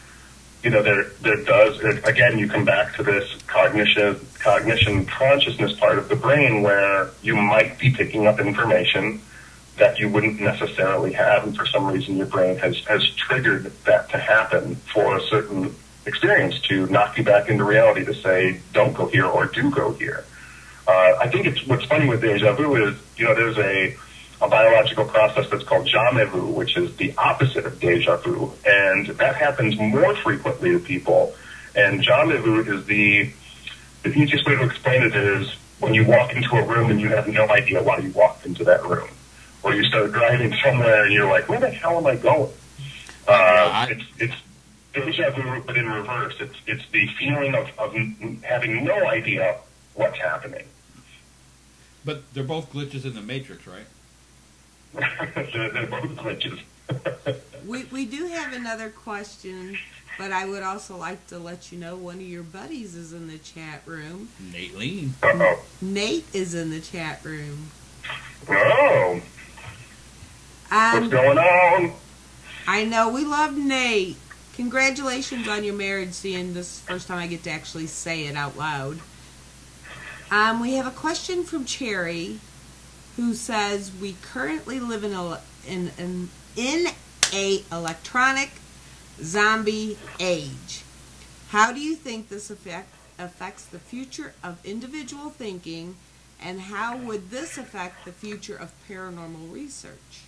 there does, again, you come back to this cognition, consciousness part of the brain where you might be picking up information that you wouldn't necessarily have, and for some reason your brain has triggered that to happen for a certain experience to knock you back into reality, to say, don't go here or do go here. I think what's funny with deja vu is, there's a biological process that's called jamais vu, which is the opposite of deja vu, and that happens more frequently to people. And jamais vu is the easiest way to explain it is when you walk into a room and you have no idea why you walked into that room, or you start driving somewhere and you're like, where the hell am I going? It's deja vu, but in reverse. It's the feeling of having no idea what's happening. But they're both glitches in the Matrix, right? They're both glitches. We do have another question, but I would also like to let you know one of your buddies is in the chat room. Nate Lean. Uh-oh. Nate is in the chat room. Oh. What's going on? I know, we love Nate. Congratulations on your marriage, seeing this is the first time I get to actually say it out loud. We have a question from Sheri, who says, we currently live in a electronic zombie age. How do you think this affects the future of individual thinking, and how would this affect the future of paranormal research?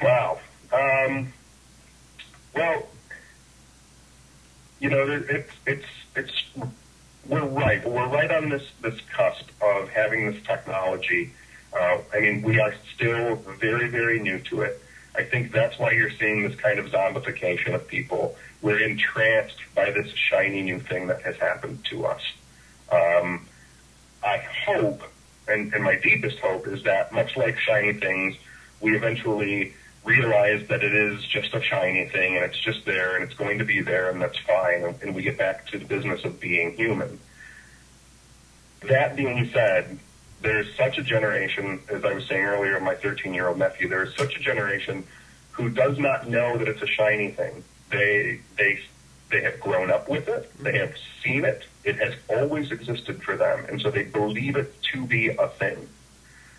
Wow. Well, it's we're right on this cusp of having this technology. We are still very, very new to it. I think that's why you're seeing this kind of zombification of people. We're entranced by this shiny new thing that has happened to us. I hope, and my deepest hope, is that much like shiny things, we eventually realize that it is just a shiny thing, and it's just there, and it's going to be there, and that's fine, and we get back to the business of being human. That being said, there's such a generation, as I was saying earlier, my 13-year-old nephew, there is such a generation who does not know that it's a shiny thing. They have grown up with it, they have seen it, it has always existed for them, and so they believe it to be a thing.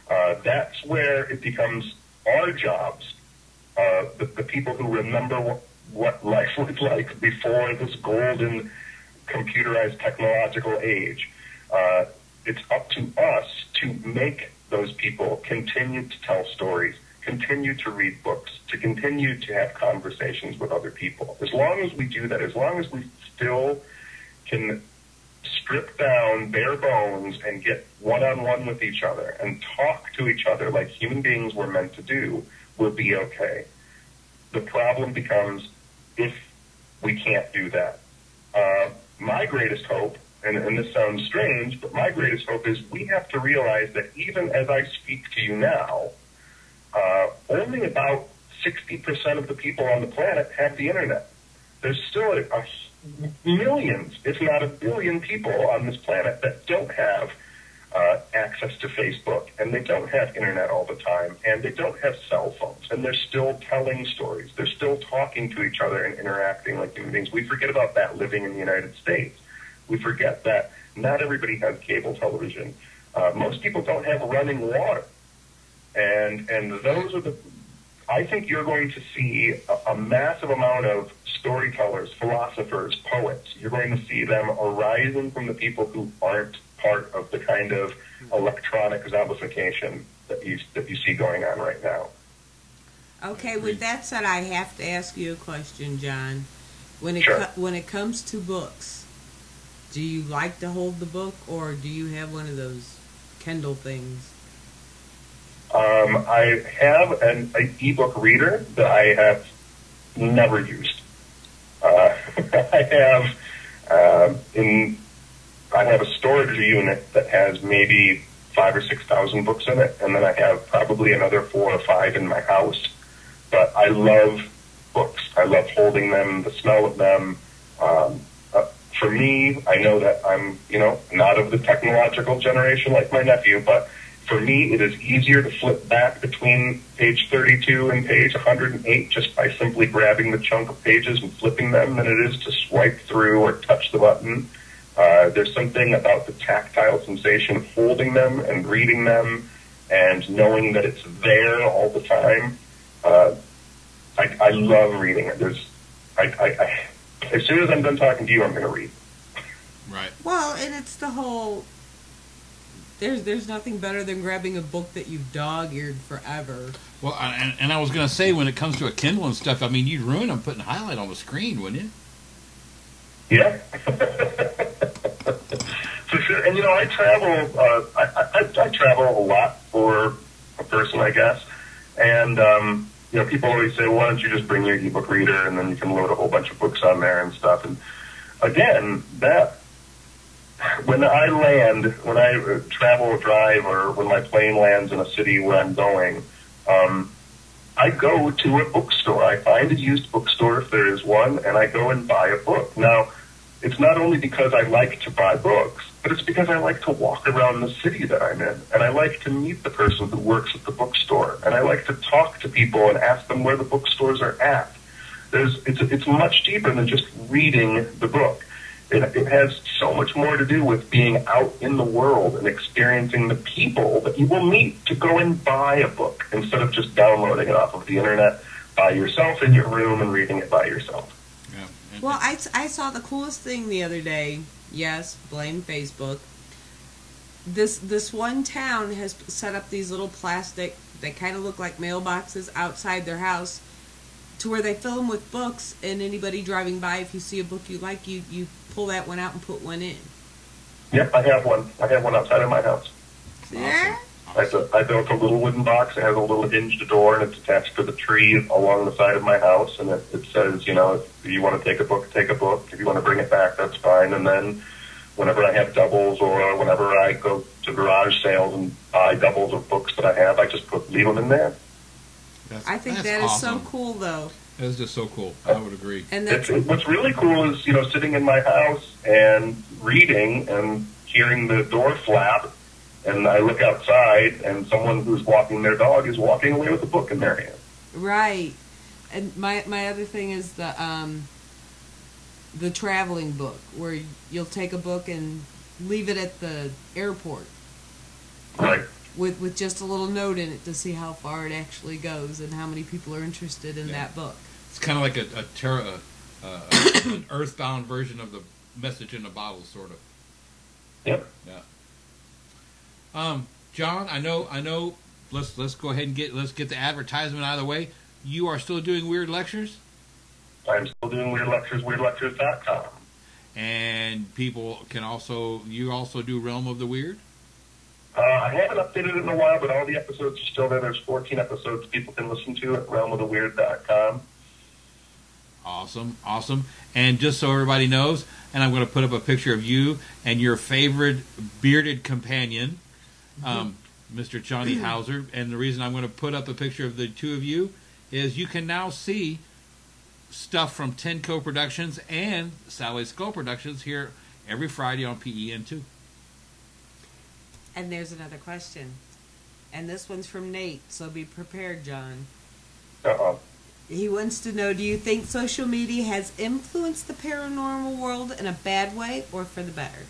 That's where it becomes our jobs, the people who remember what life was like before this golden computerized technological age. It's up to us to make those people continue to tell stories, continue to read books, to continue to have conversations with other people. As long as we do that, as long as we still can strip down bare bones and get one-on-one with each other and talk to each other like human beings were meant to do, we'll be okay. The problem becomes if we can't do that. My greatest hope, and this sounds strange, but my greatest hope is we have to realize that even as I speak to you now, only about 60% of the people on the planet have the internet. There's still millions, if not a billion people on this planet that don't have access to Facebook, and they don't have internet all the time, and they don't have cell phones, and they're still telling stories. They're still talking to each other and interacting like human beings. We forget about that living in the United States. We forget that not everybody has cable television. Most people don't have running water. And those are I think you're going to see a massive amount of storytellers, philosophers, poets. You're going to see them arising from the people who aren't part of the kind of electronic zombification that you see going on right now. Okay, with that said, I have to ask you a question, John. When it comes to books, do you like to hold the book, or do you have one of those Kindle things? I have an e-book reader that I have never used. I have a storage unit that has maybe 5,000 or 6,000 books in it, and then I have probably another 4 or 5 in my house. But I love books. I love holding them, the smell of them. me, I know that I'm, not of the technological generation like my nephew, but for me, it is easier to flip back between page 32 and page 108 just by simply grabbing the chunk of pages and flipping them than it is to swipe through or touch the button. There's something about the tactile sensation of holding them and reading them and knowing that it's there all the time. I love reading it. As soon as I'm done talking to you, I'm going to read. Right. Well, and it's the whole... There's nothing better than grabbing a book that you've dog-eared forever. Well, and I was going to say, when it comes to a Kindle and stuff, I mean, you'd ruin them putting highlight on the screen, wouldn't you? Yeah. For sure. And, I travel, I travel a lot for a person, I guess. And, people always say, why don't you just bring your ebook reader and then you can load a whole bunch of books on there and stuff. And, again, when I travel or drive, or when my plane lands in a city where I'm going, I go to a bookstore. I find a used bookstore if there is one, and I go and buy a book. Now, it's not only because I like to buy books, but it's because I like to walk around the city that I'm in, and I like to meet the person who works at the bookstore, and I like to talk to people and ask them where the bookstores are at. It's much deeper than just reading the book. It has so much more to do with being out in the world and experiencing the people that you will meet to go and buy a book instead of just downloading it off of the internet by yourself in your room and reading it by yourself. Yeah. Well, I saw the coolest thing the other day. Yes, blame Facebook. This one town has set up these little plastic, they kind of look like mailboxes outside their house, to where they fill them with books, and anybody driving by, if you see a book you like, you pull that one out and put one in. Yep, I have one. I have one outside of my house. Yeah? Awesome. I built a little wooden box. It has a little hinged door, and it's attached to the tree along the side of my house. And it says, if you want to take a book, take a book. If you want to bring it back, that's fine. And then whenever I have doubles, or whenever I go to garage sales and buy doubles of books that I have, I just leave them in there. I think that is awesome. So cool, though. That is just so cool. I would agree. And what's really cool is, sitting in my house and reading and hearing the door flap, and I look outside, and someone who's walking their dog is walking away with a book in their hand. Right. And my other thing is the traveling book, where you'll take a book and leave it at the airport. Right. With just a little note in it to see how far it actually goes and how many people are interested in that book. It's kind of like an earthbound version of the message in a bottle, sort of. Yep. Yeah. John, I know. Let's go ahead and get the advertisement out of the way. You are still doing weird lectures? I'm still doing weird lectures. WeirdLectures.com. And people can you also do Realm of the Weird? I haven't updated it in a while, but all the episodes are still there. There's 14 episodes people can listen to at realmoftheweird.com. Awesome. And just so everybody knows, and I'm going to put up a picture of you and your favorite bearded companion, Mr. Johnny Hauser. And the reason I'm going to put up a picture of the two of you is you can now see stuff from Tenco Productions and Sally Skull Productions here every Friday on PEN2. And there's another question. And this one's from Nate, so be prepared, John. Uh-oh. He wants to know, do you think social media has influenced the paranormal world in a bad way or for the better?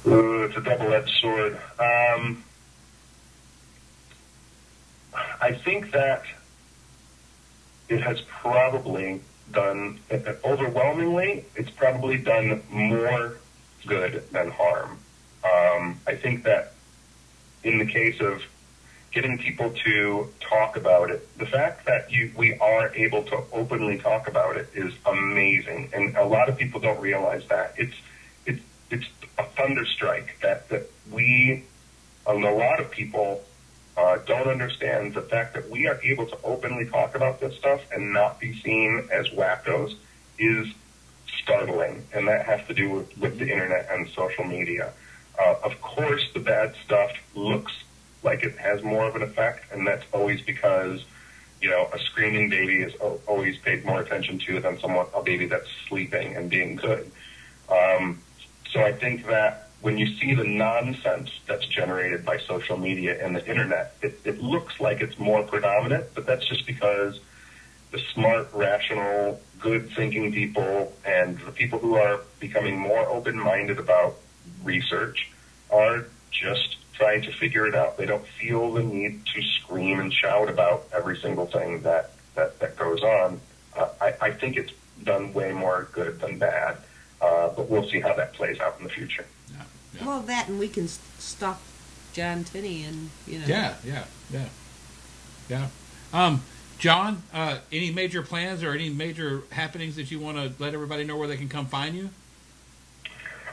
Ooh, it's a double-edged sword. I think that it has probably done, overwhelmingly, it's probably done more good than harm. I think that in the case of getting people to talk about it, the fact that we are able to openly talk about it is amazing, and a lot of people don't realize that. It's a thunderstrike that we, and a lot of people don't understand the fact that we are able to openly talk about this stuff and not be seen as wackos is startling, and that has to do with the internet and social media. Of course, the bad stuff looks like it has more of an effect, and that's always because a screaming baby is always paid more attention to than a baby that's sleeping and being good. So I think that when you see the nonsense that's generated by social media and the internet, it looks like it's more predominant, but that's just because the smart, rational, good-thinking people and the people who are becoming more open-minded about research are just trying to figure it out. They don't feel the need to scream and shout about every single thing that goes on. I think it's done way more good than bad, but we'll see how that plays out in the future. Yeah, yeah. Well, that, and we can stop John Tenney and, Yeah. John, any major plans or any major happenings that you want to let everybody know where they can come find you?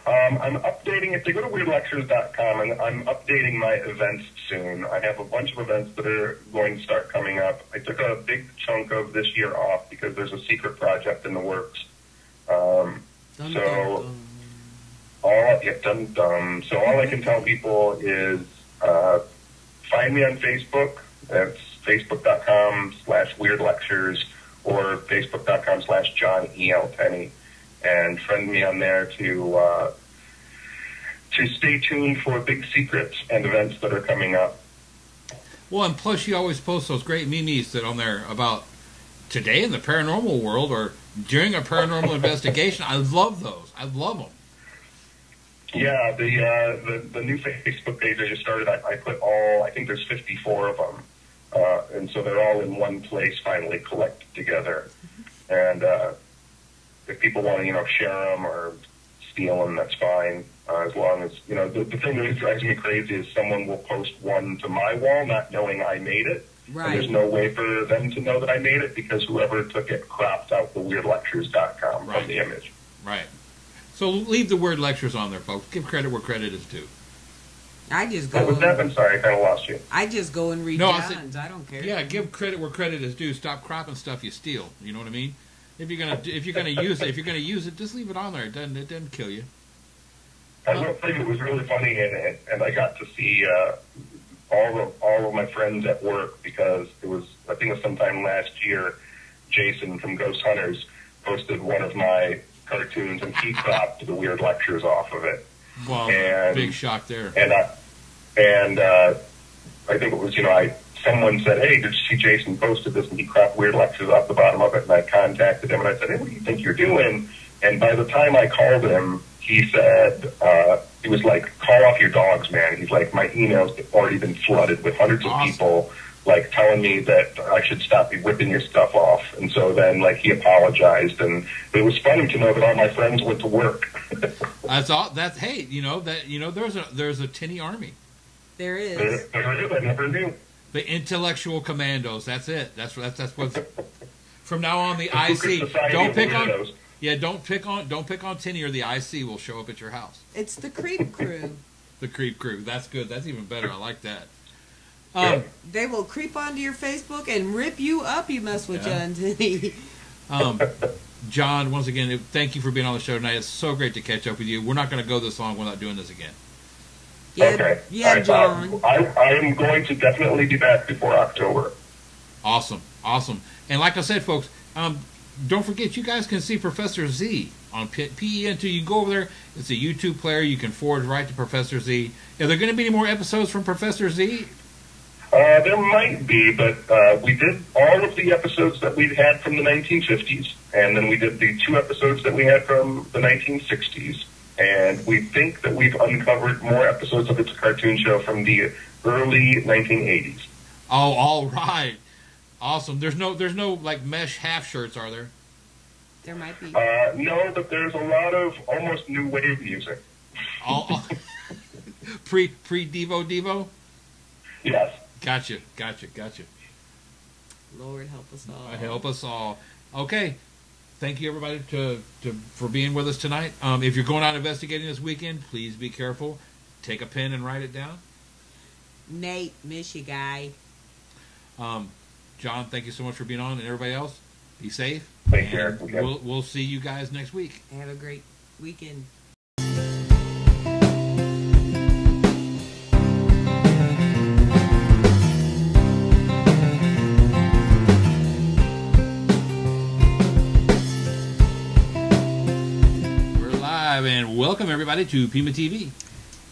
I'm updating, if they go to weirdlectures.com, and I'm updating my events soon. I have a bunch of events that are going to start coming up. I took a big chunk of this year off because there's a secret project in the works. So all I can tell people is find me on Facebook. That's facebook.com/weirdlectures or facebook.com/John E.L. Tenney. And friend me on there to stay tuned for big secrets and events that are coming up. Well, and plus you always post those great memes that on there about today in the paranormal world or during a paranormal investigation. I love those. I love them. Yeah, the new Facebook page I just started, I put I think there's 54 of them. And so they're all in one place, finally collected together. And if people want to, share them or steal them, that's fine. As long as, the thing that drives me crazy is someone will post one to my wall not knowing I made it. Right. And there's no way for them to know that I made it because whoever took it cropped out the weirdlectures.com from the image. Right. So leave the word lectures on there, folks. Give credit where credit is due. I just go. What was that? I'm sorry, I kind of lost you. I just go and read John's. I don't care. Yeah, give credit where credit is due. Stop cropping stuff you steal. You know what I mean? If you're gonna use it, just leave it on there. It doesn't kill you. I will tell you, it was really funny, and I got to see all of my friends at work because I think it was sometime last year. Jason from Ghost Hunters posted one of my cartoons, and he cropped the weird lectures off of it. Wow, big shock there. And I think it was, someone said, hey, did you see Jason posted this? And he cropped weird lectures off the bottom of it. And I contacted him, and I said, hey, what do you think you're doing? And by the time I called him, he said, he was like, call off your dogs, man. He's like, my emails have already been flooded with hundreds of people, like, telling me that I should stop whipping your stuff off. And so then, he apologized. And it was funny to know that all my friends went to work. That's all. That's, hey, there's a tinny army. There is. I never knew. The intellectual commandos. That's it. That's what's from now on. The IC. Don't pick on Tinny, or the IC will show up at your house. It's the Creep Crew. The Creep Crew. That's good. That's even better. I like that. They will creep onto your Facebook and rip you up. You mess with John Tenney. John, once again, thank you for being on the show tonight. It's so great to catch up with you. We're not going to go this long without doing this again. Yeah, okay. Yeah, John. I am going to definitely be back before October. Awesome. And like I said, folks, don't forget you guys can see Professor Z on PEN2. You can go over there. It's a YouTube player. You can forward right to Professor Z. Are there going to be any more episodes from Professor Z? There might be, but we did all of the episodes that we'd had from the 1950s, and then we did the 2 episodes that we had from the 1960s. And we think that we've uncovered more episodes of It's a Cartoon Show from the early 1980s. Oh, all right. Awesome. There's no mesh half shirts, are there? There might be. No, but there's a lot of almost new wave music. Pre Devo? Yes. Gotcha. Lord help us all. Help us all. Okay. Thank you, everybody, for being with us tonight. If you're going out investigating this weekend, please be careful. Take a pen and write it down. Nate, miss you, guy. John, thank you so much for being on, and everybody else, be safe. Take care. We'll see you guys next week. Have a great weekend. live, and welcome everybody to PEMA TV.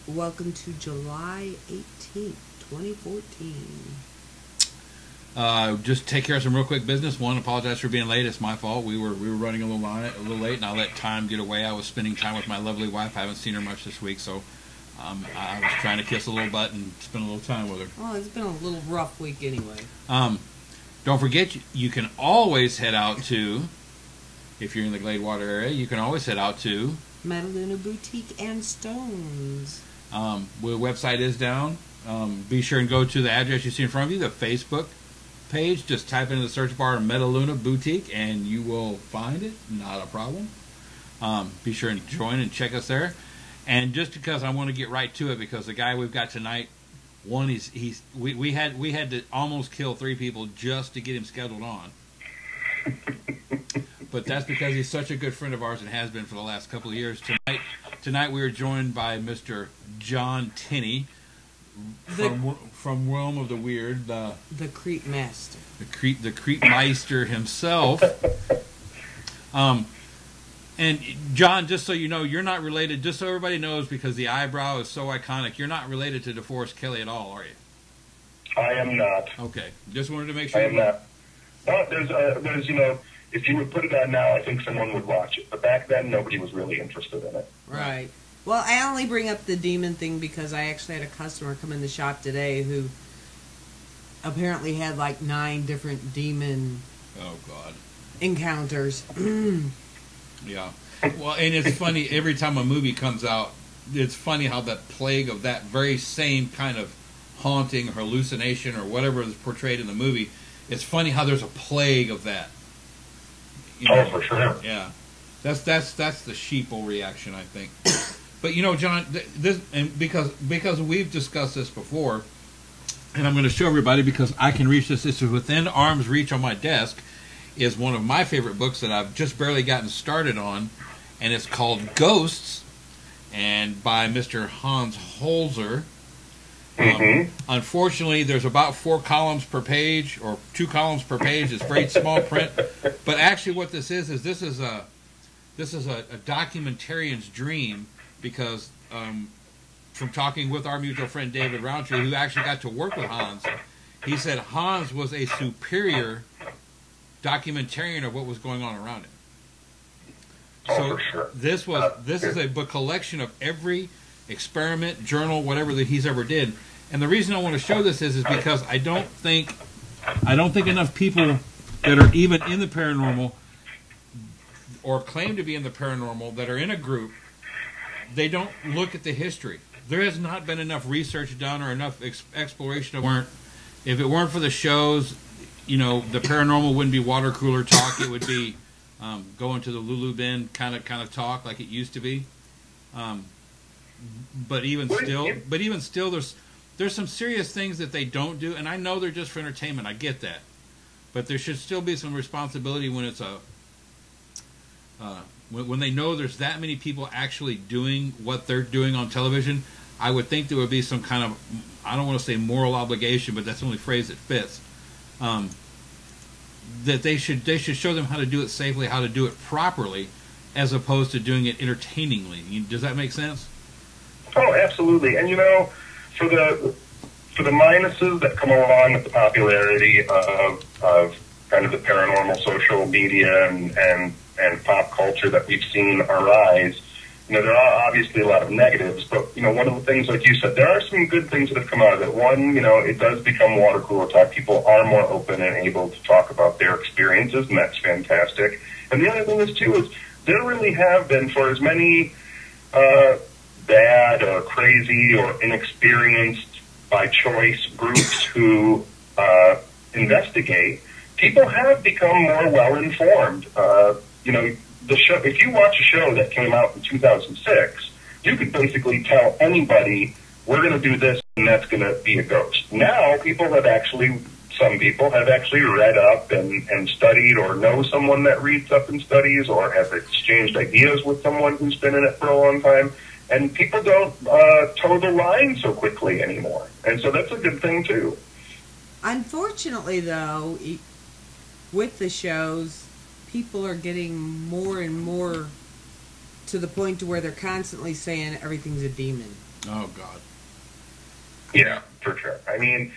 Welcome to July 18th, 2014. Just take care of some real quick business. One, apologize for being late. It's my fault. We were running a little late, and I let time get away. I was spending time with my lovely wife. I haven't seen her much this week, so I was trying to kiss a little butt and spend a little time with her. Well, it's been a little rough week anyway. Don't forget, you can always head out to, if you're in the Gladewater area, you can always head out to Metaluna Boutique and Stones. The website is down. Be sure and go to the address you see in front of you, the Facebook page. Just type into the search bar Metaluna Boutique and you will find it. Not a problem. Be sure and join and check us there. And just because I want to get right to it, because the guy we've got tonight, one, we had to almost kill 3 people just to get him scheduled on. But that's because he's such a good friend of ours and has been for the last couple of years. Tonight we are joined by Mr. John Tenney from Realm of the Weird, the Creep Master, the Creep Meister himself. And John, just so you know, you're not related. Just so everybody knows, because the eyebrow is so iconic, you're not related to DeForest Kelley at all, are you? I am not. Okay, just wanted to make sure. I am not. No, there's if you would put it on now, I think someone would watch it. But back then, nobody was really interested in it. Right. Well, I only bring up the demon thing because I actually had a customer come in the shop today who apparently had like 9 different demon encounters. Yeah. Well, and it's funny, every time a movie comes out, it's funny how that plague of that very same kind of haunting or hallucination or whatever is portrayed in the movie, it's funny how there's a plague of that. Oh, for sure. Yeah. That's the sheeple reaction, I think. But John, this, and because we've discussed this before, and I'm going to show everybody because I can reach this. This is within arm's reach on my desk. Is one of my favorite books that I've just barely gotten started on, and it's called Ghosts, and by Mr. Hans Holzer. Unfortunately, there's about 4 columns per page, or 2 columns per page. It's very small print, but actually, what this is a documentarian's dream, because from talking with our mutual friend David Roundtree, who actually got to work with Hans, he said Hans was a superior documentarian of what was going on around him. So this is a book collection of every experiment, journal, whatever that he's ever did. And the reason I want to show this is because I don't think enough people that are even in the paranormal or claim to be in the paranormal that are in a group, they don't look at the history. There has not been enough research done or enough exploration of if it weren't for the shows, the paranormal wouldn't be water cooler talk. It would be going to the Lulu bin kind of talk like it used to be. But even still, there's some serious things that they don't do, and I know they're just for entertainment. I get that, but there should still be some responsibility when it's when they know there's that many people actually doing what they're doing on television. I would think there would be some kind of, I don't want to say moral obligation, but that's the only phrase that fits. That they should show them how to do it safely, how to do it properly, as opposed to doing it entertainingly. Does that make sense? Oh, absolutely. And for the minuses that come along with the popularity of kind of the paranormal social media and pop culture that we've seen arise, there are obviously a lot of negatives, but one of the things, like you said, there are some good things that have come out of it. One, it does become water cooler talk. People are more open and able to talk about their experiences, and that's fantastic. And the other thing is too is there really have been, for as many bad or crazy or inexperienced by choice groups who investigate, people have become more well informed. The show, if you watch a show that came out in 2006, you could basically tell anybody, we're going to do this and that's going to be a ghost. Now, some people have actually read up and studied, or know someone that reads up and studies, or have exchanged ideas with someone who's been in it for a long time, and people don't toe the line so quickly anymore. And so that's a good thing, too. Unfortunately, though, with the shows, people are getting more and more to the point to where they're constantly saying everything's a demon. Oh, God. Yeah, for sure. I mean,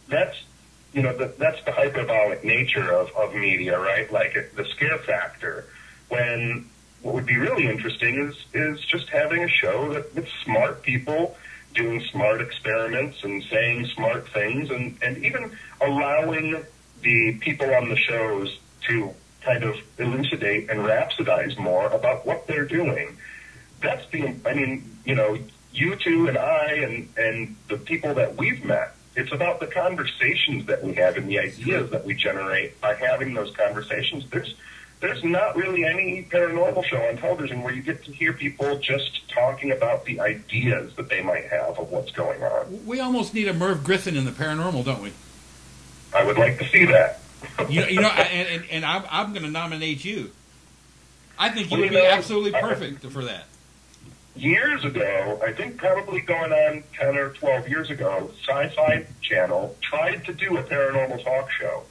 that's that's the hyperbolic nature of media, right? Like the scare factor. When what would be really interesting is just having a show with smart people doing smart experiments and saying smart things, and even allowing the people on the shows to kind of elucidate and rhapsodize more about what they're doing. That's you two and I and the people that we've met. It's about the conversations that we have and the ideas that we generate by having those conversations. There's not really any paranormal show on television where you get to hear people just talking about the ideas that they might have of what's going on. We almost need a Merv Griffin in the paranormal, don't we? I would like to see that. I'm going to nominate you. I think you would be absolutely perfect for that. Years ago, I think probably going on 10 or 12 years ago, Sci-Fi Channel tried to do a paranormal talk show.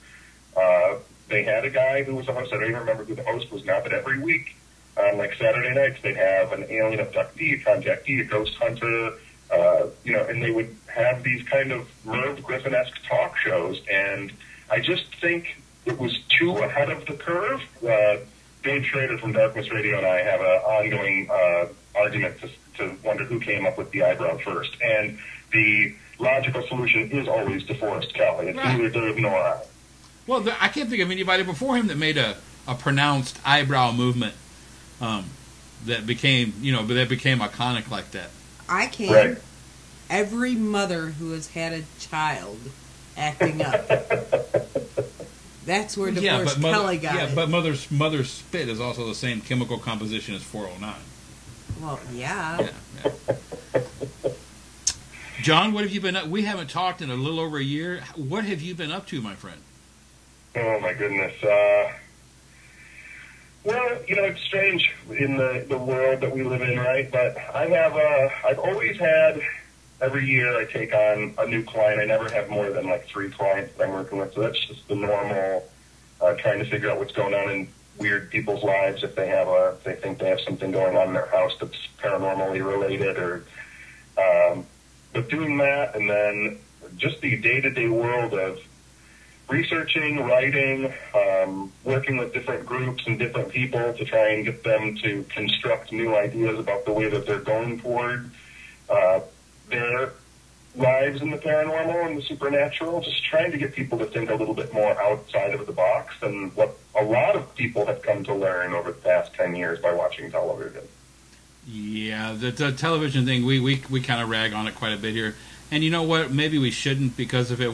They had a guy who was a host. I don't even remember who the host was now, but every week on like Saturday nights, they'd have an alien abductee, a contactee, a ghost hunter, and they would have these kind of Merv Griffin-esque talk shows. And I just think it was too ahead of the curve. Dave Schrader from Darkness Radio and I have an ongoing argument to wonder who came up with the eyebrow first. And the logical solution is always DeForest Kelley. It's neither Dave nor I. Well, I can't think of anybody before him that made a pronounced eyebrow movement that became iconic like that. I can. Right. Every mother who has had a child acting up. That's where DeForest Kelley got it. Yeah, but mother's spit is also the same chemical composition as 409. Well, yeah. John, what have you been up? We haven't talked in a little over a year. What have you been up to, my friend? Oh, my goodness. Well, it's strange in the world that we live in, right? But I've always had, every year I take on a new client. I never have more than like 3 clients that I'm working with. So that's just the normal, trying to figure out what's going on in weird people's lives if they think they have something going on in their house that's paranormally related, or, but doing that, and then just the day-to-day world of researching, writing, working with different groups and different people to try and get them to construct new ideas about the way that they're going toward their lives in the paranormal and the supernatural, just trying to get people to think a little bit more outside of the box than what a lot of people have come to learn over the past 10 years by watching television. Yeah, the television thing, we kind of rag on it quite a bit here. And you know what? Maybe we shouldn't, because if it